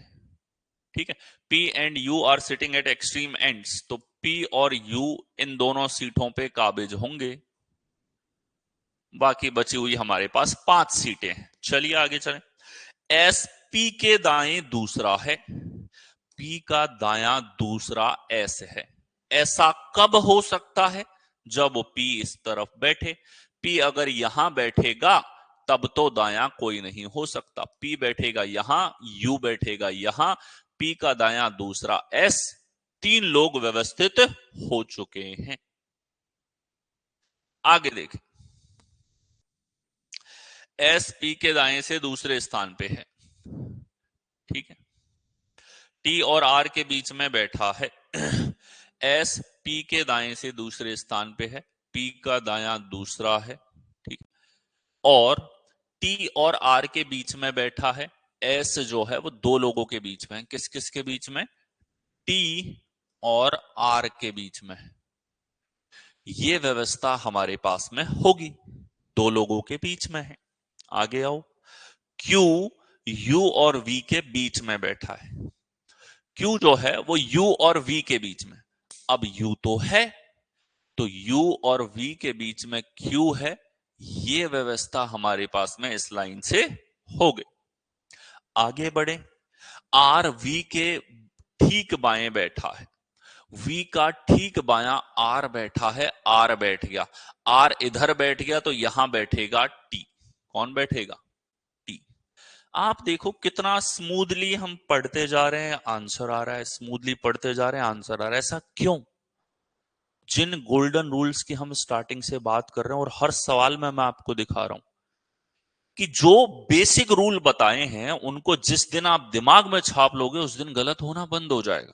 ठीक है, P and U are sitting at extreme ends. तो पी और यू इन दोनों सीटों पे काबिज होंगे। बाकी बची हुई हमारे पास 5 सीटें हैं। चलिए आगे चलें। एस पी के दाएं दूसरा है, पी का दायां दूसरा एस है। ऐसा कब हो सकता है? जब पी इस तरफ बैठे। पी अगर यहां बैठेगा तब तो दायां कोई नहीं हो सकता। पी बैठेगा यहां, यू बैठेगा यहां, पी का दायां दूसरा एस, 3 लोग व्यवस्थित हो चुके हैं। आगे देखें, एस पी के दाएं से दूसरे स्थान पे है। ठीक है, टी और आर के बीच में बैठा है। एस पी के दाएं से दूसरे स्थान पे है, पी का दायां दूसरा है। ठीक, और टी और आर के बीच में बैठा है। एस जो है वो 2 लोगों के बीच में है। किस किस के बीच में? टी और आर के बीच में है। ये व्यवस्था हमारे पास में होगी, 2 लोगों के बीच में है। आगे आओ, क्यू यू और वी के बीच में बैठा है। क्यू जो है वो यू और वी के बीच में। अब यू तो है, तो यू और वी के बीच में क्यू है। ये व्यवस्था हमारे पास में इस लाइन से हो गई। आगे बढ़े, आर वी के ठीक बाएं बैठा है। वी का ठीक बायां आर बैठा है। आर बैठ गया, आर इधर बैठ गया, तो यहां बैठेगा टी। कौन बैठेगा? टी। आप देखो कितना स्मूथली हम पढ़ते जा रहे हैं, आंसर आ रहा है। स्मूथली पढ़ते जा रहे हैं, आंसर आ रहा है। ऐसा क्यों? जिन गोल्डन रूल्स की हम स्टार्टिंग से बात कर रहे हैं, और हर सवाल में मैं आपको दिखा रहा हूं कि जो बेसिक रूल बताए हैं उनको जिस दिन आप दिमाग में छाप लोगे उस दिन गलत होना बंद हो जाएगा।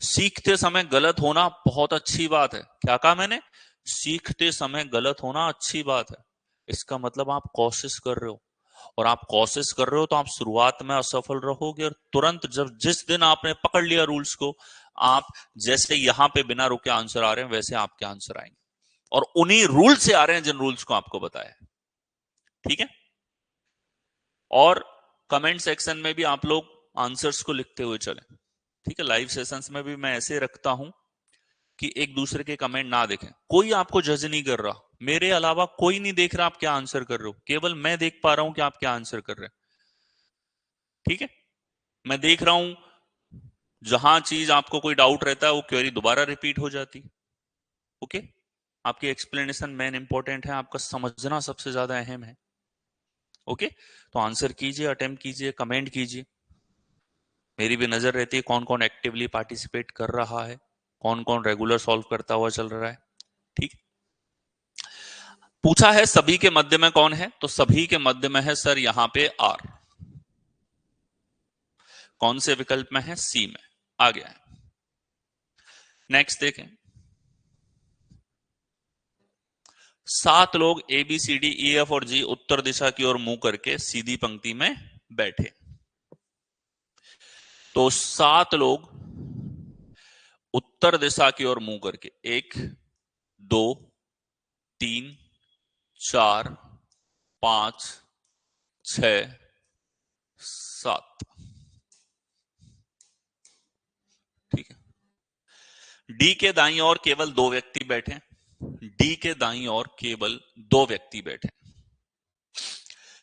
सीखते समय गलत होना बहुत अच्छी बात है। क्या कहा मैंने? सीखते समय गलत होना अच्छी बात है। इसका मतलब आप कोशिश कर रहे हो, और आप कोशिश कर रहे हो तो आप शुरुआत में असफल रहोगे, और तुरंत जब जिस दिन आपने पकड़ लिया रूल्स को, आप जैसे यहां पे बिना रुके आंसर आ रहे हैं वैसे आपके आंसर आएंगे, और उन्हीं रूल से आ रहे हैं जिन रूल्स को आपको बताया। ठीक है, और कमेंट सेक्शन में भी आप लोग आंसर्स को लिखते हुए चलें। ठीक है, लाइव सेशंस में भी मैं ऐसे रखता हूं कि एक दूसरे के कमेंट ना देखें। कोई आपको जज नहीं कर रहा, मेरे अलावा कोई नहीं देख रहा आप क्या आंसर कर रहे हो, केवल मैं देख पा रहा हूं कि आप क्या आंसर कर रहे हैं। ठीक है, मैं देख रहा हूं जहां चीज आपको कोई डाउट रहता है वो क्वेरी दोबारा रिपीट हो जाती। ओके, आपकी एक्सप्लेनेशन मेन इंपॉर्टेंट है, आपका समझना सबसे ज्यादा अहम है। ओके, तो आंसर कीजिए, अटेम्प्ट कीजिए, कमेंट कीजिए। मेरी भी नजर रहती है कौन कौन एक्टिवली पार्टिसिपेट कर रहा है, कौन कौन रेगुलर सॉल्व करता हुआ चल रहा है। ठीक, पूछा है सभी के मध्य में कौन है, तो सभी के मध्य में है सर यहां पे आर। कौन से विकल्प में है? सी में। आ गया है। नेक्स्ट देखें, 7 लोग A B C D E F और जी उत्तर दिशा की ओर मुंह करके सीधी पंक्ति में बैठे। तो 7 लोग उत्तर दिशा की ओर मुंह करके, 1 2 3 4 5 6 7। ठीक है, डी के दाईं ओर केवल 2 व्यक्ति बैठे। डी के दाईं ओर केवल 2 व्यक्ति बैठे।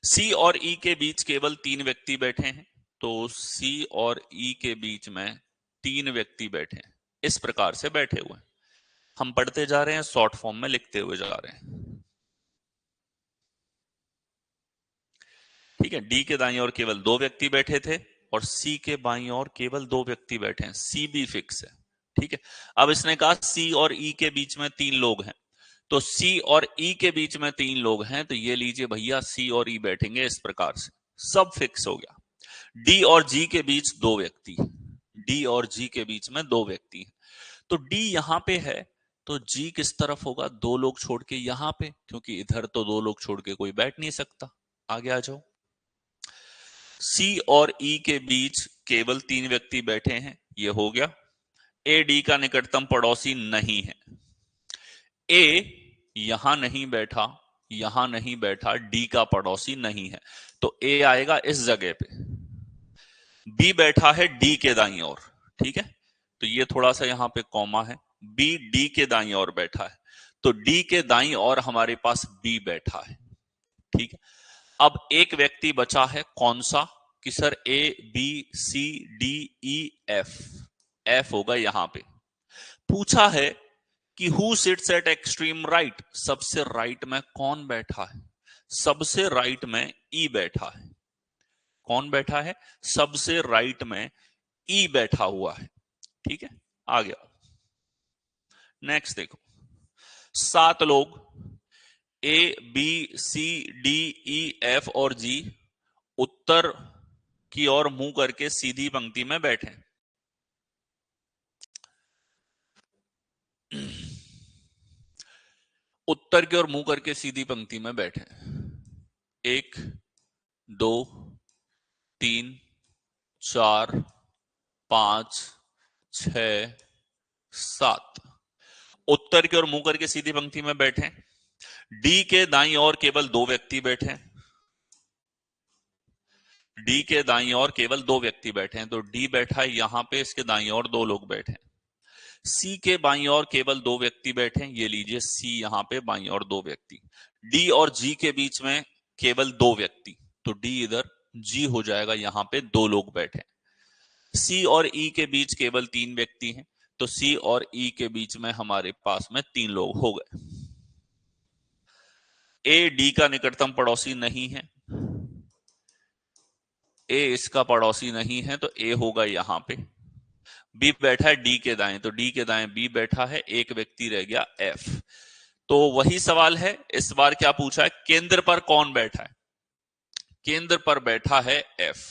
सी और ई के बीच केवल 3 व्यक्ति बैठे हैं। तो सी और ई के बीच में 3 व्यक्ति बैठे हैं, इस प्रकार से बैठे हुए हैं। हम पढ़ते जा रहे हैं, शॉर्ट फॉर्म में लिखते हुए जा रहे हैं। ठीक है, डी के दाईं ओर केवल 2 व्यक्ति बैठे थे, और सी के बाईं ओर केवल दो व्यक्ति बैठे हैं, सी भी फिक्स है। ठीक है, अब इसने कहा सी और ई के बीच में तीन लोग हैं, तो सी और ई के बीच में तीन लोग हैं, तो ये लीजिए भैया सी और ई बैठेंगे इस प्रकार से, सब फिक्स हो गया। डी और जी के बीच दो व्यक्ति, डी और जी के बीच में दो व्यक्ति हैं, तो डी यहां पे है, तो जी किस तरफ होगा, दो लोग छोड़ के यहां पे, क्योंकि इधर तो दो लोग छोड़ के कोई बैठ नहीं सकता। आगे आ जाओ। सी और ई के बीच केवल तीन व्यक्ति बैठे हैं, ये हो गया। ए डी का निकटतम पड़ोसी नहीं है, ए यहां नहीं बैठा, यहां नहीं बैठा, डी का पड़ोसी नहीं है, तो ए आएगा इस जगह पे। बी बैठा है डी के दाईं ओर, ठीक है, तो ये थोड़ा सा यहां पे कॉमा है, बी डी के दाईं ओर बैठा है, तो डी के दाईं ओर हमारे पास बी बैठा है। ठीक है, अब एक व्यक्ति बचा है, कौन सा, कि sir A B C D E F, F होगा यहां पे। पूछा है कि who sits at extreme right, सबसे राइट में कौन बैठा है, सबसे राइट में ई बैठा है। कौन बैठा है, सबसे राइट में ई बैठा हुआ है। ठीक है, आ गया। नेक्स्ट देखो, 7 लोग A B C D E F और जी उत्तर की ओर मुंह करके सीधी पंक्ति में बैठे। उत्तर की ओर मुंह करके सीधी पंक्ति में बैठे, 1 2 3 4 5 6 7, उत्तर की ओर मुंह करके सीधी पंक्ति में बैठे। डी के दाईं ओर केवल दो व्यक्ति बैठे, डी के दाईं ओर केवल दो व्यक्ति बैठे हैं, तो डी बैठा है यहां पे, इसके दाईं ओर दो लोग बैठे हैं। सी के बाईं ओर केवल दो व्यक्ति बैठे हैं, ये लीजिए सी यहां पे बाईं ओर दो व्यक्ति। डी और जी के बीच में केवल दो व्यक्ति, तो डी इधर, जी हो जाएगा यहां पे, दो लोग बैठे। सी और ई के बीच केवल तीन व्यक्ति हैं, तो सी और ई के बीच में हमारे पास में तीन लोग हो गए। ए डी का निकटतम पड़ोसी नहीं है, ए इसका पड़ोसी नहीं है, तो ए होगा यहां पे। बी बैठा है डी के दाएं, तो डी के दाएं बी बैठा है, एक व्यक्ति रह गया एफ। तो वही सवाल है, इस बार क्या पूछा है, केंद्र पर कौन बैठा है, केंद्र पर बैठा है एफ,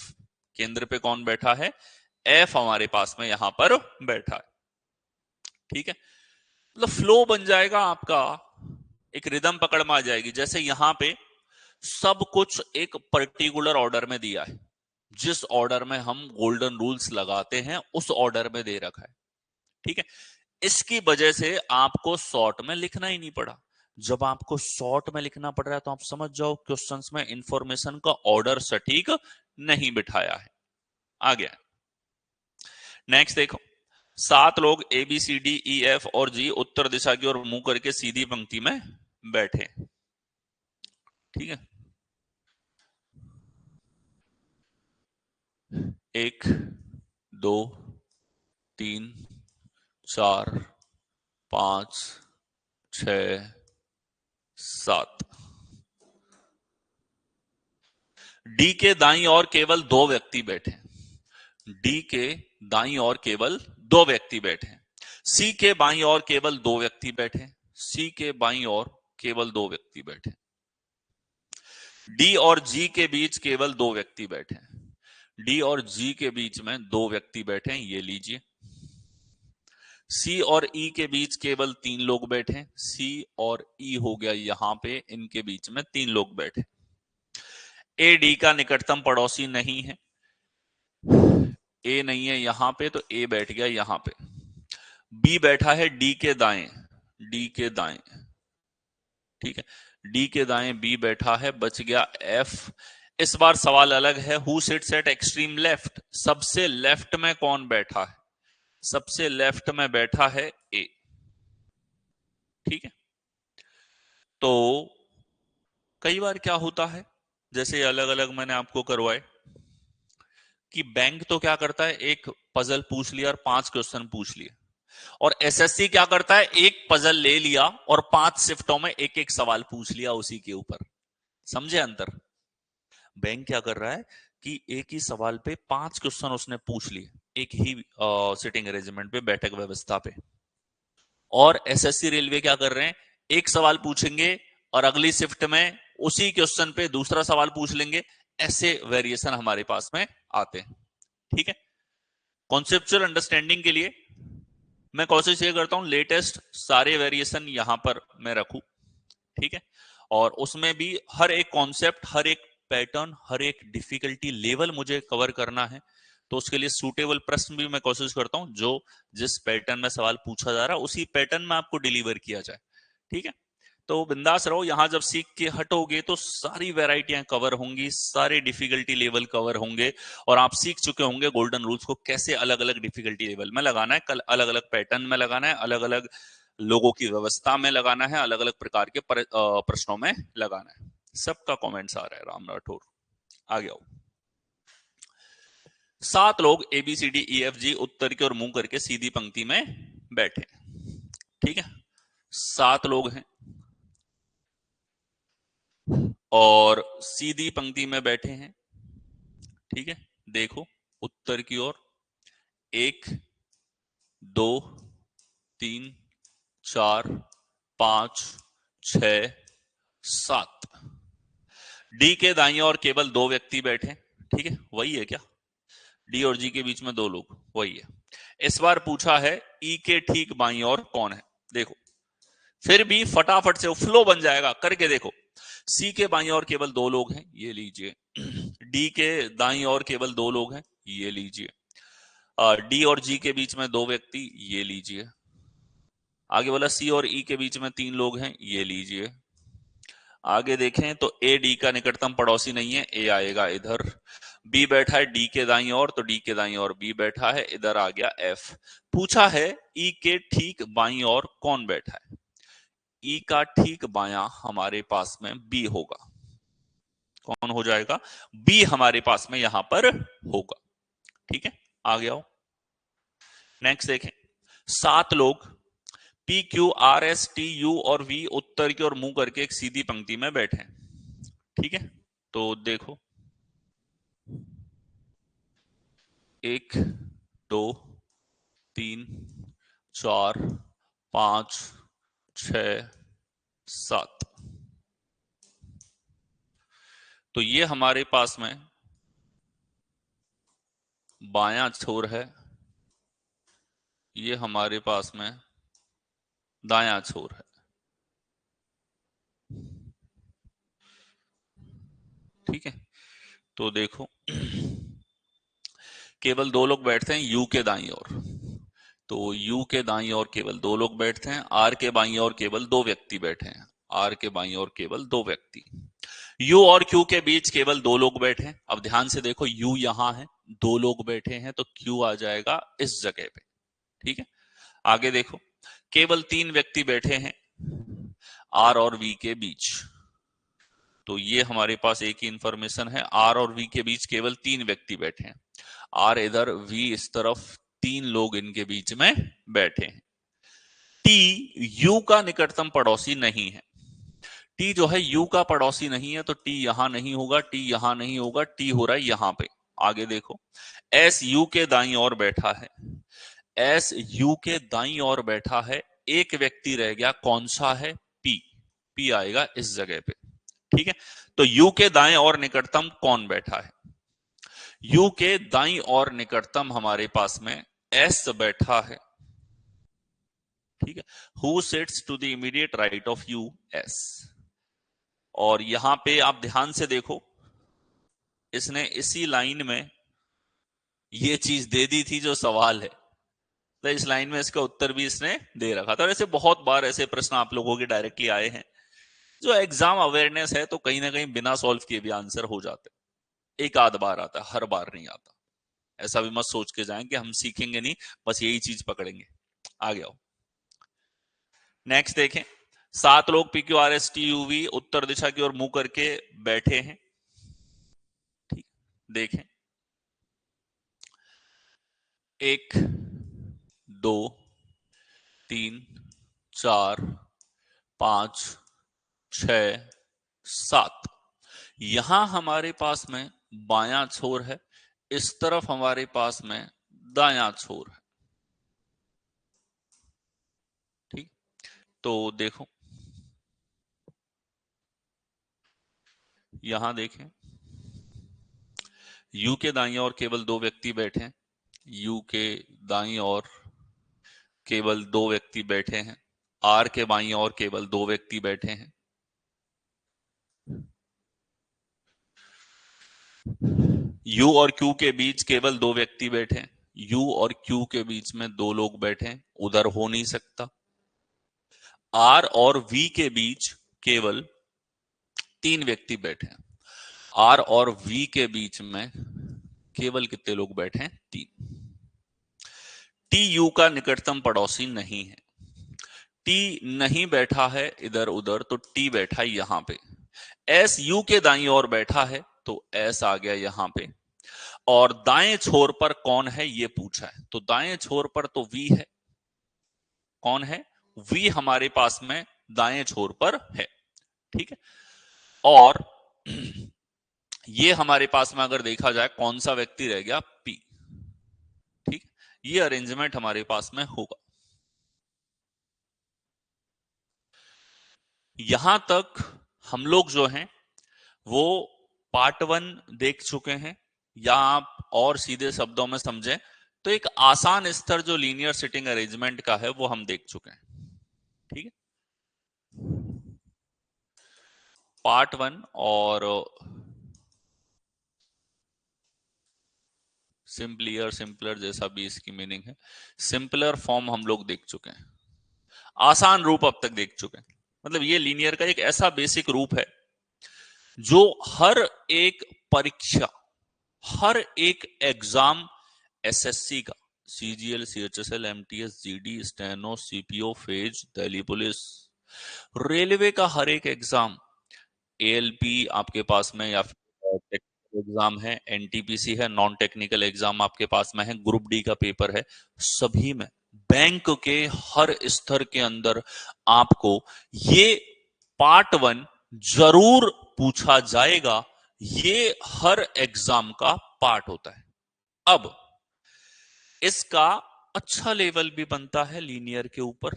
केंद्र पे कौन बैठा है, एफ हमारे पास में यहां पर बैठा है। ठीक है, मतलब फ्लो बन जाएगा आपका, एक रिदम पकड़ में आ जाएगी। जैसे यहां पे सब कुछ एक पर्टिकुलर ऑर्डर में दिया है, जिस ऑर्डर में हम गोल्डन रूल्स लगाते हैं उस ऑर्डर में दे रखा है। ठीक है, इसकी वजह से आपको शॉर्ट में लिखना ही नहीं पड़ा। जब आपको शॉर्ट में लिखना पड़ रहा है तो आप समझ जाओ क्वेश्चंस में इंफॉर्मेशन का ऑर्डर सटीक नहीं बिठाया है। आ गया, नेक्स्ट देखो, 7 लोग A B C D E F और जी उत्तर दिशा की ओर मुंह करके सीधी पंक्ति में बैठे। ठीक है, 1 2 3 4 5 6 7, डी के दाईं ओर केवल दो व्यक्ति बैठे, डी के दाईं ओर केवल दो व्यक्ति बैठे। सी के बाईं ओर केवल दो व्यक्ति बैठे, सी के बाईं ओर केवल दो व्यक्ति बैठे। डी और जी के बीच केवल दो व्यक्ति बैठे, डी और जी के बीच में दो व्यक्ति बैठे, ये लीजिए। सी और ई के बीच केवल तीन लोग बैठे, सी और ई हो गया यहां पे, इनके बीच में तीन लोग बैठे। ए डी का निकटतम पड़ोसी नहीं है, ए नहीं है यहां पे, तो ए बैठ गया यहां पे। बी बैठा है डी के दाएं, डी के दाएं, ठीक है, डी के दाएं बी बैठा है, बच गया एफ। इस बार सवाल अलग है, who sits at extreme left, सबसे लेफ्ट में कौन बैठा है, सबसे लेफ्ट में बैठा है ए। ठीक है, तो कई बार क्या होता है, जैसे अलग अलग मैंने आपको करवाए कि बैंक तो क्या करता है, एक पजल पूछ लिया और 5 क्वेश्चन पूछ लिए, और एसएससी क्या करता है, एक पजल ले लिया और 5 शिफ्टों में एक एक सवाल पूछ लिया उसी के ऊपर। समझे अंतर? बैंक क्या कर रहा है कि एक ही सवाल पे 5 क्वेश्चन उसने पूछ लिए, एक ही सिटिंग अरेंजमेंट पे, बैठक व्यवस्था पे। और एसएससी रेलवे क्या कर रहे हैं, एक सवाल पूछेंगे और अगली शिफ्ट में उसी क्वेश्चन पे दूसरा सवाल पूछ लेंगे। ऐसे वेरिएशन हमारे पास में आते हैं। ठीक है, कॉन्सेप्चुअल अंडरस्टैंडिंग के लिए मैं कोशिश ये करता हूं लेटेस्ट सारे वेरिएशन यहां पर मैं रखूं। ठीक है, और उसमें भी हर एक कॉन्सेप्ट, हर एक पैटर्न, हर एक डिफिकल्टी लेवल मुझे कवर करना है। तो उसके लिए सूटेबल प्रश्न भी मैं कोशिश करता हूं, जो जिस पैटर्न में सवाल पूछा जा रहा है उसी पैटर्न में आपको डिलीवर किया जाए। ठीक है, तो बिंदास रहो, यहां जब सीख के हटोगे तो सारी वैरायटियां कवर होंगी, सारे डिफिकल्टी लेवल कवर होंगे, और आप सीख चुके होंगे गोल्डन रूल्स को कैसे अलग अलग डिफिकल्टी लेवल में लगाना है, कल अलग अलग पैटर्न में लगाना है, अलग अलग लोगों की व्यवस्था में लगाना है, अलग अलग प्रकार के प्रश्नों में लगाना है। सबका कमेंट्स आ रहा है, राम राठौर आ गया। 7 लोग ABCDEFG उत्तर की ओर मुंह करके सीधी पंक्ति में बैठे। ठीक है, 7 लोग हैं और सीधी पंक्ति में बैठे हैं। ठीक है, देखो उत्तर की ओर 1 2 3 4 5 6 7। डी के दाईं ओर केवल 2 व्यक्ति बैठे। ठीक है, वही है क्या, डी और जी के बीच में 2 लोग, वही है। इस बार पूछा है ई के ठीक बाईं ओर कौन है। देखो फिर भी फटाफट से फ्लो बन जाएगा, करके देखो। सी के बाईं ओर केवल 2 लोग हैं, ये लीजिए। डी के दाईं ओर केवल 2 लोग हैं, ये लीजिए। डी और जी के बीच में 2 व्यक्ति, ये लीजिए। आगे बोला सी और ई के बीच में 3 लोग हैं, ये लीजिए। आगे देखें तो ए डी का निकटतम पड़ोसी नहीं है, ए आएगा इधर। बी बैठा है डी के दाईं ओर, तो डी के दाईं ओर बी बैठा है, इधर आ गया एफ। पूछा है ई के ठीक बाईं ओर कौन बैठा है। ई का ठीक बायां हमारे पास में बी होगा। कौन हो जाएगा, बी हमारे पास में यहां पर होगा। ठीक है, आ गया हो। नेक्स्ट देखें, 7 लोग P Q R S T U और वी उत्तर की ओर मुंह करके एक सीधी पंक्ति में बैठे हैं। ठीक है, तो देखो 1 2 3 4 5 6 7। तो ये हमारे पास में बायां छोर है, ये हमारे पास में दायां छोर है। ठीक है, तो देखो केवल 2 लोग बैठते हैं यू के दाईं ओर, तो यू के दाईं ओर केवल 2 लोग बैठते हैं। आर के बाईं ओर केवल 2 व्यक्ति बैठे हैं, आर के बाईं ओर केवल 2 व्यक्ति। यू और क्यू के बीच केवल 2 लोग बैठे हैं। अब ध्यान से देखो, यू यहां है, 2 लोग बैठे हैं, तो क्यू आ जाएगा इस जगह पे। ठीक है, आगे देखो केवल 3 व्यक्ति बैठे हैं आर और वी के बीच, तो ये हमारे पास एक ही इंफॉर्मेशन है, आर और वी के बीच केवल 3 व्यक्ति बैठे हैं। आर इधर, वी इस तरफ, 3 लोग इनके बीच में बैठे हैं। टी यू का निकटतम पड़ोसी नहीं है। टी जो है यू का पड़ोसी नहीं है, तो टी यहां नहीं होगा, टी यहां नहीं होगा, टी हो रहा है यहां पे। आगे देखो एस यू के दाईं ओर बैठा है, एस यू के दाईं ओर बैठा है। एक व्यक्ति रह गया, कौन सा है, पी। पी आएगा इस जगह पे। ठीक है, तो यू के दाएं और निकटतम कौन बैठा है, यू के दाईं और निकटतम हमारे पास में एस बैठा है। ठीक है, who sits to the immediate right of U, S. और यहां पे आप ध्यान से देखो, इसने इसी लाइन में ये चीज दे दी थी जो सवाल है, तो इस लाइन में इसका उत्तर भी इसने दे रखा था। और ऐसे बहुत बार ऐसे प्रश्न आप लोगों के डायरेक्टली आए हैं, जो एग्जाम अवेयरनेस है, तो कहीं ना कहीं बिना सॉल्व किए भी आंसर हो जाते, एक आध बार आता है, हर बार नहीं आता। ऐसा भी मत सोच के जाएं कि हम सीखेंगे नहीं, बस यही चीज पकड़ेंगे। आ गया। नेक्स्ट देखें, 7 लोग P Q R S T U V उत्तर दिशा की ओर मुंह करके बैठे हैं। ठीक, देखें 1 2 3 4 5 6 7। यहां हमारे पास में बायां छोर है, इस तरफ हमारे पास में दायां छोर है। ठीक, तो देखो यहां देखें, यू के दाईं ओर केवल दो व्यक्ति बैठे हैं, यू के दाईं ओर केवल दो व्यक्ति बैठे हैं, आर के बाईं ओर केवल दो व्यक्ति बैठे हैं। यू और क्यू के बीच केवल दो व्यक्ति बैठे हैं, यू और क्यू के बीच में दो लोग बैठे हैं, उधर हो नहीं सकता। आर और वी के बीच केवल तीन व्यक्ति बैठे हैं, आर और वी के बीच में केवल कितने लोग बैठे हैं? तीन। टी यू का निकटतम पड़ोसी नहीं है, टी नहीं बैठा है इधर उधर, तो टी बैठा है यहां पे। एस यू के दाईं ओर बैठा है, तो एस आ गया यहां पे। और दाएं छोर पर कौन है ये पूछा है, तो दाएं छोर पर तो वी है। कौन है? वी हमारे पास में दाएं छोर पर है। ठीक है, और ये हमारे पास में अगर देखा जाए कौन सा व्यक्ति रह गया? पी। ठीक, ये अरेंजमेंट हमारे पास में होगा। यहां तक हम लोग जो हैं वो पार्ट वन देख चुके हैं, या आप और सीधे शब्दों में समझें तो एक आसान स्तर जो लीनियर सिटिंग अरेंजमेंट का है वो हम देख चुके हैं। ठीक है, पार्ट वन और सिंपलियर सिंपलर जैसा भी इसकी मीनिंग है, सिंपलर फॉर्म हम लोग देख चुके हैं, आसान रूप अब तक देख चुके हैं। मतलब ये लीनियर का एक ऐसा बेसिक रूप है जो हर एक परीक्षा, हर एक एग्जाम, एसएससी का, CGL, CHSL, MTS, GD, steno, CPO, phase, Delhi police, railway का हर एक एग्जाम, एएलपी आपके पास में, या फिर टेक्निकल एग्जाम है, एनटीपीसी है, नॉन टेक्निकल एग्जाम आपके पास में है, ग्रुप डी का पेपर है, सभी में बैंक के हर स्तर के अंदर आपको ये पार्ट वन जरूर पूछा जाएगा। ये हर एग्जाम का पार्ट होता है। अब इसका अच्छा लेवल भी बनता है लीनियर के ऊपर।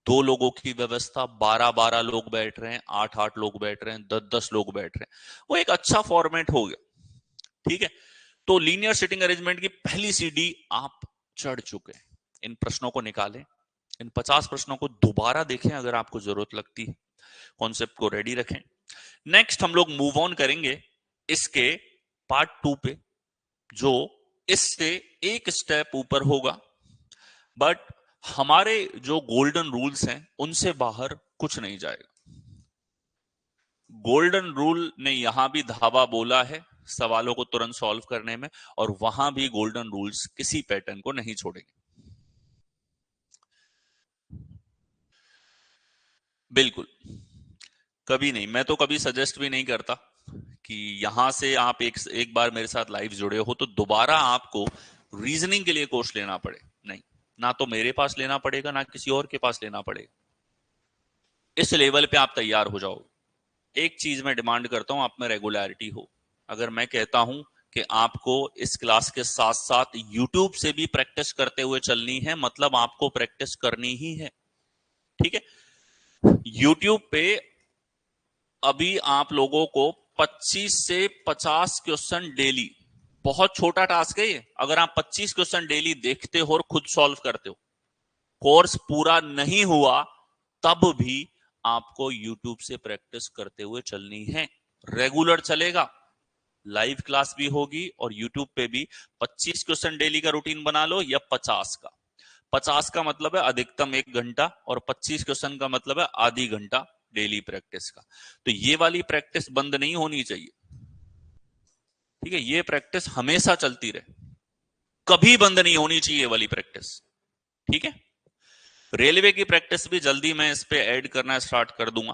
दो लोगों की व्यवस्था, 12-12 लोग बैठ रहे हैं, 8-8 लोग बैठ रहे हैं, 10-10 लोग बैठ रहे हैं, वो एक अच्छा फॉर्मेट हो गया। ठीक है, तो लीनियर सिटिंग अरेंजमेंट की पहली सीढ़ी आप चढ़ चुके हैं। इन प्रश्नों को निकालें, इन 50 प्रश्नों को दोबारा देखें अगर आपको जरूरत लगती है, कॉन्सेप्ट को रेडी रखें। नेक्स्ट हम लोग मूव ऑन करेंगे इसके पार्ट टू पे, जो इससे एक स्टेप ऊपर होगा, बट हमारे जो गोल्डन रूल्स हैं उनसे बाहर कुछ नहीं जाएगा। गोल्डन रूल ने यहां भी धावा बोला है सवालों को तुरंत सॉल्व करने में, और वहां भी गोल्डन रूल्स किसी पैटर्न को नहीं छोड़ेंगे। बिल्कुल कभी नहीं, मैं तो कभी सजेस्ट भी नहीं करता कि यहां से आप एक बार मेरे साथ लाइव जुड़े हो तो दोबारा आपको रीजनिंग के लिए कोर्स लेना पड़े। नहीं, ना तो मेरे पास लेना पड़ेगा, ना किसी और के पास लेना पड़ेगा। इस लेवल पे आप तैयार हो जाओ। एक चीज मैं डिमांड करता हूं, आप में रेगुलरिटी हो। अगर मैं कहता हूं कि आपको इस क्लास के साथ साथ यूट्यूब से भी प्रैक्टिस करते हुए चलनी है, मतलब आपको प्रैक्टिस करनी ही है। ठीक है, यूट्यूब पे अभी आप लोगों को 25 से 50 क्वेश्चन डेली, बहुत छोटा टास्क है ये। अगर आप 25 क्वेश्चन डेली देखते हो और खुद सॉल्व करते हो, कोर्स पूरा नहीं हुआ तब भी आपको यूट्यूब से प्रैक्टिस करते हुए चलनी है। रेगुलर चलेगा, लाइव क्लास भी होगी और यूट्यूब पे भी। 25 क्वेश्चन डेली का रूटीन बना लो, या 50 का। 50 का मतलब है अधिकतम 1 घंटा, और 25 क्वेश्चन का मतलब है आधी घंटा डेली प्रैक्टिस का। तो ये वाली प्रैक्टिस बंद नहीं होनी चाहिए। ठीक है, ये प्रैक्टिस हमेशा चलती रहे, कभी बंद नहीं होनी चाहिए ये वाली प्रैक्टिस। ठीक है, रेलवे की प्रैक्टिस भी जल्दी मैं इस पे ऐड करना स्टार्ट कर दूंगा।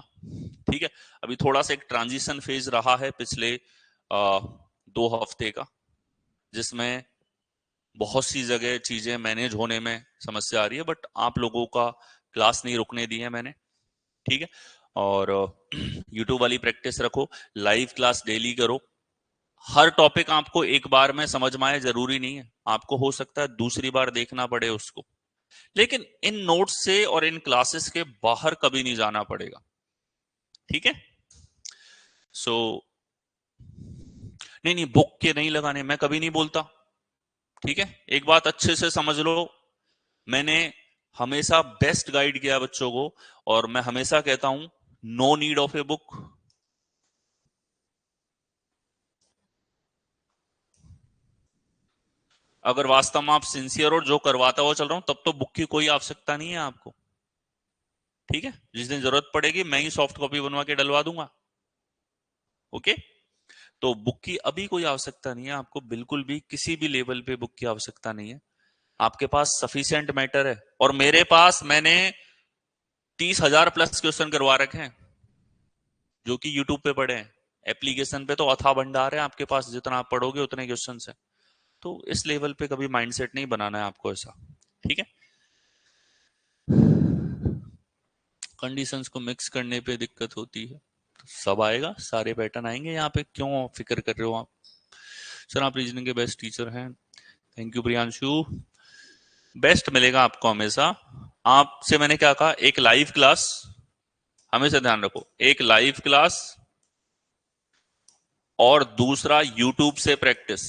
ठीक है, अभी थोड़ा सा एक ट्रांजिशन फेज रहा है पिछले 2 हफ्ते का, जिसमें बहुत सी जगह चीजें मैनेज होने में समस्या आ रही है, बट आप लोगों का क्लास नहीं रुकने दी है मैंने। ठीक है, और यूट्यूब वाली प्रैक्टिस रखो, लाइव क्लास डेली करो। हर टॉपिक आपको एक बार में समझ में आए जरूरी नहीं है, आपको हो सकता है दूसरी बार देखना पड़े उसको, लेकिन इन नोट्स से और इन क्लासेस के बाहर कभी नहीं जाना पड़ेगा, ठीक है। सो नहीं नहीं, बुक के नहीं लगाने, मैं कभी नहीं बोलता, ठीक है। एक बात अच्छे से समझ लो, मैंने हमेशा बेस्ट गाइड किया बच्चों को, और मैं हमेशा कहता हूं no need of a book. अगर वास्तव में आप सिंसियर और जो करवाता हुआ चल रहा हूं, तब तो बुक की कोई आवश्यकता नहीं है आपको, ठीक है। जिस दिन जरूरत पड़ेगी मैं ही सॉफ्ट कॉपी बनवा के डलवा दूंगा, ओके। तो बुक की अभी कोई आवश्यकता नहीं है आपको, बिल्कुल भी किसी भी लेवल पे बुक की आवश्यकता नहीं है। आपके पास सफिशिएंट मैटर है, और मेरे पास मैंने 30,000 प्लस क्वेश्चन करवा रखे हैं जो कि यूट्यूब पे पड़े हैं। एप्लीकेशन पे तो अथाह भंडार है आपके पास, जितना आप पढ़ोगे उतने क्वेश्चन है। तो इस लेवल पे कभी माइंडसेट नहीं बनाना है आपको ऐसा, ठीक है। कंडीशंस को मिक्स करने पे दिक्कत होती है, तो सब आएगा, सारे पैटर्न आएंगे यहाँ पे, क्यों फिक्र कर रहे हो आप। सर आप रीजनिंग के बेस्ट टीचर हैं, थैंक यू प्रियांशु। बेस्ट मिलेगा आपको हमेशा। आपसे मैंने क्या कहा, एक लाइव क्लास, हमेशा ध्यान रखो, एक लाइव क्लास और दूसरा यूट्यूब से प्रैक्टिस,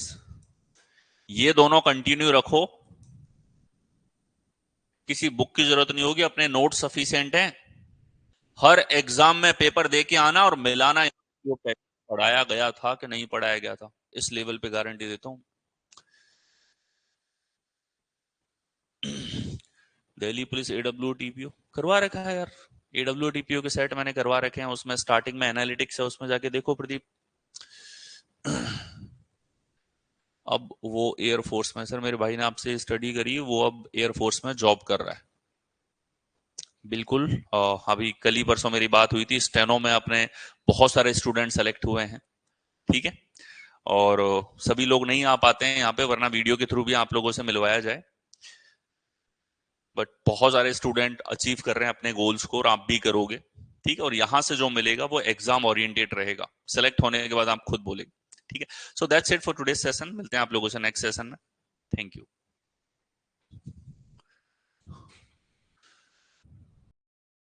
ये दोनों कंटिन्यू रखो। किसी बुक की जरूरत नहीं होगी, अपने नोट सफिशिएंट हैं। हर एग्जाम में पेपर दे के आना और मिलाना जो पढ़ाया गया था कि नहीं पढ़ाया गया था, इस लेवल पे गारंटी देता हूं। दिल्ली पुलिस एडब्ल्यू टीपीओ करवा रखा है यार, एडब्ल्यू टीपीओ के सेट मैंने करवा रखे हैं, उसमें स्टार्टिंग में एनालिटिक्स है, उसमें जाके देखो प्रदीप। अब वो एयरफोर्स में, सर मेरे भाई ने आपसे स्टडी करी, वो अब एयरफोर्स में जॉब कर रहा है। बिल्कुल, अभी कल ही परसों मेरी बात हुई थी, स्टेनो में अपने बहुत सारे स्टूडेंट सेलेक्ट हुए हैं, ठीक है। और सभी लोग नहीं आ पाते हैं यहाँ पे, वरना वीडियो के थ्रू भी आप लोगों से मिलवाया जाए, बट बहुत सारे स्टूडेंट अचीव कर रहे हैं अपने गोल्स को, और आप भी करोगे, ठीक है। और यहां से जो मिलेगा वो एग्जाम ओरिएंटेड रहेगा, सेलेक्ट होने के बाद आप खुद बोलेंगे, ठीक है। So that's it for today session, मिलते हैं आप लोगों से नेक्स्ट सेशन में, थैंक यू।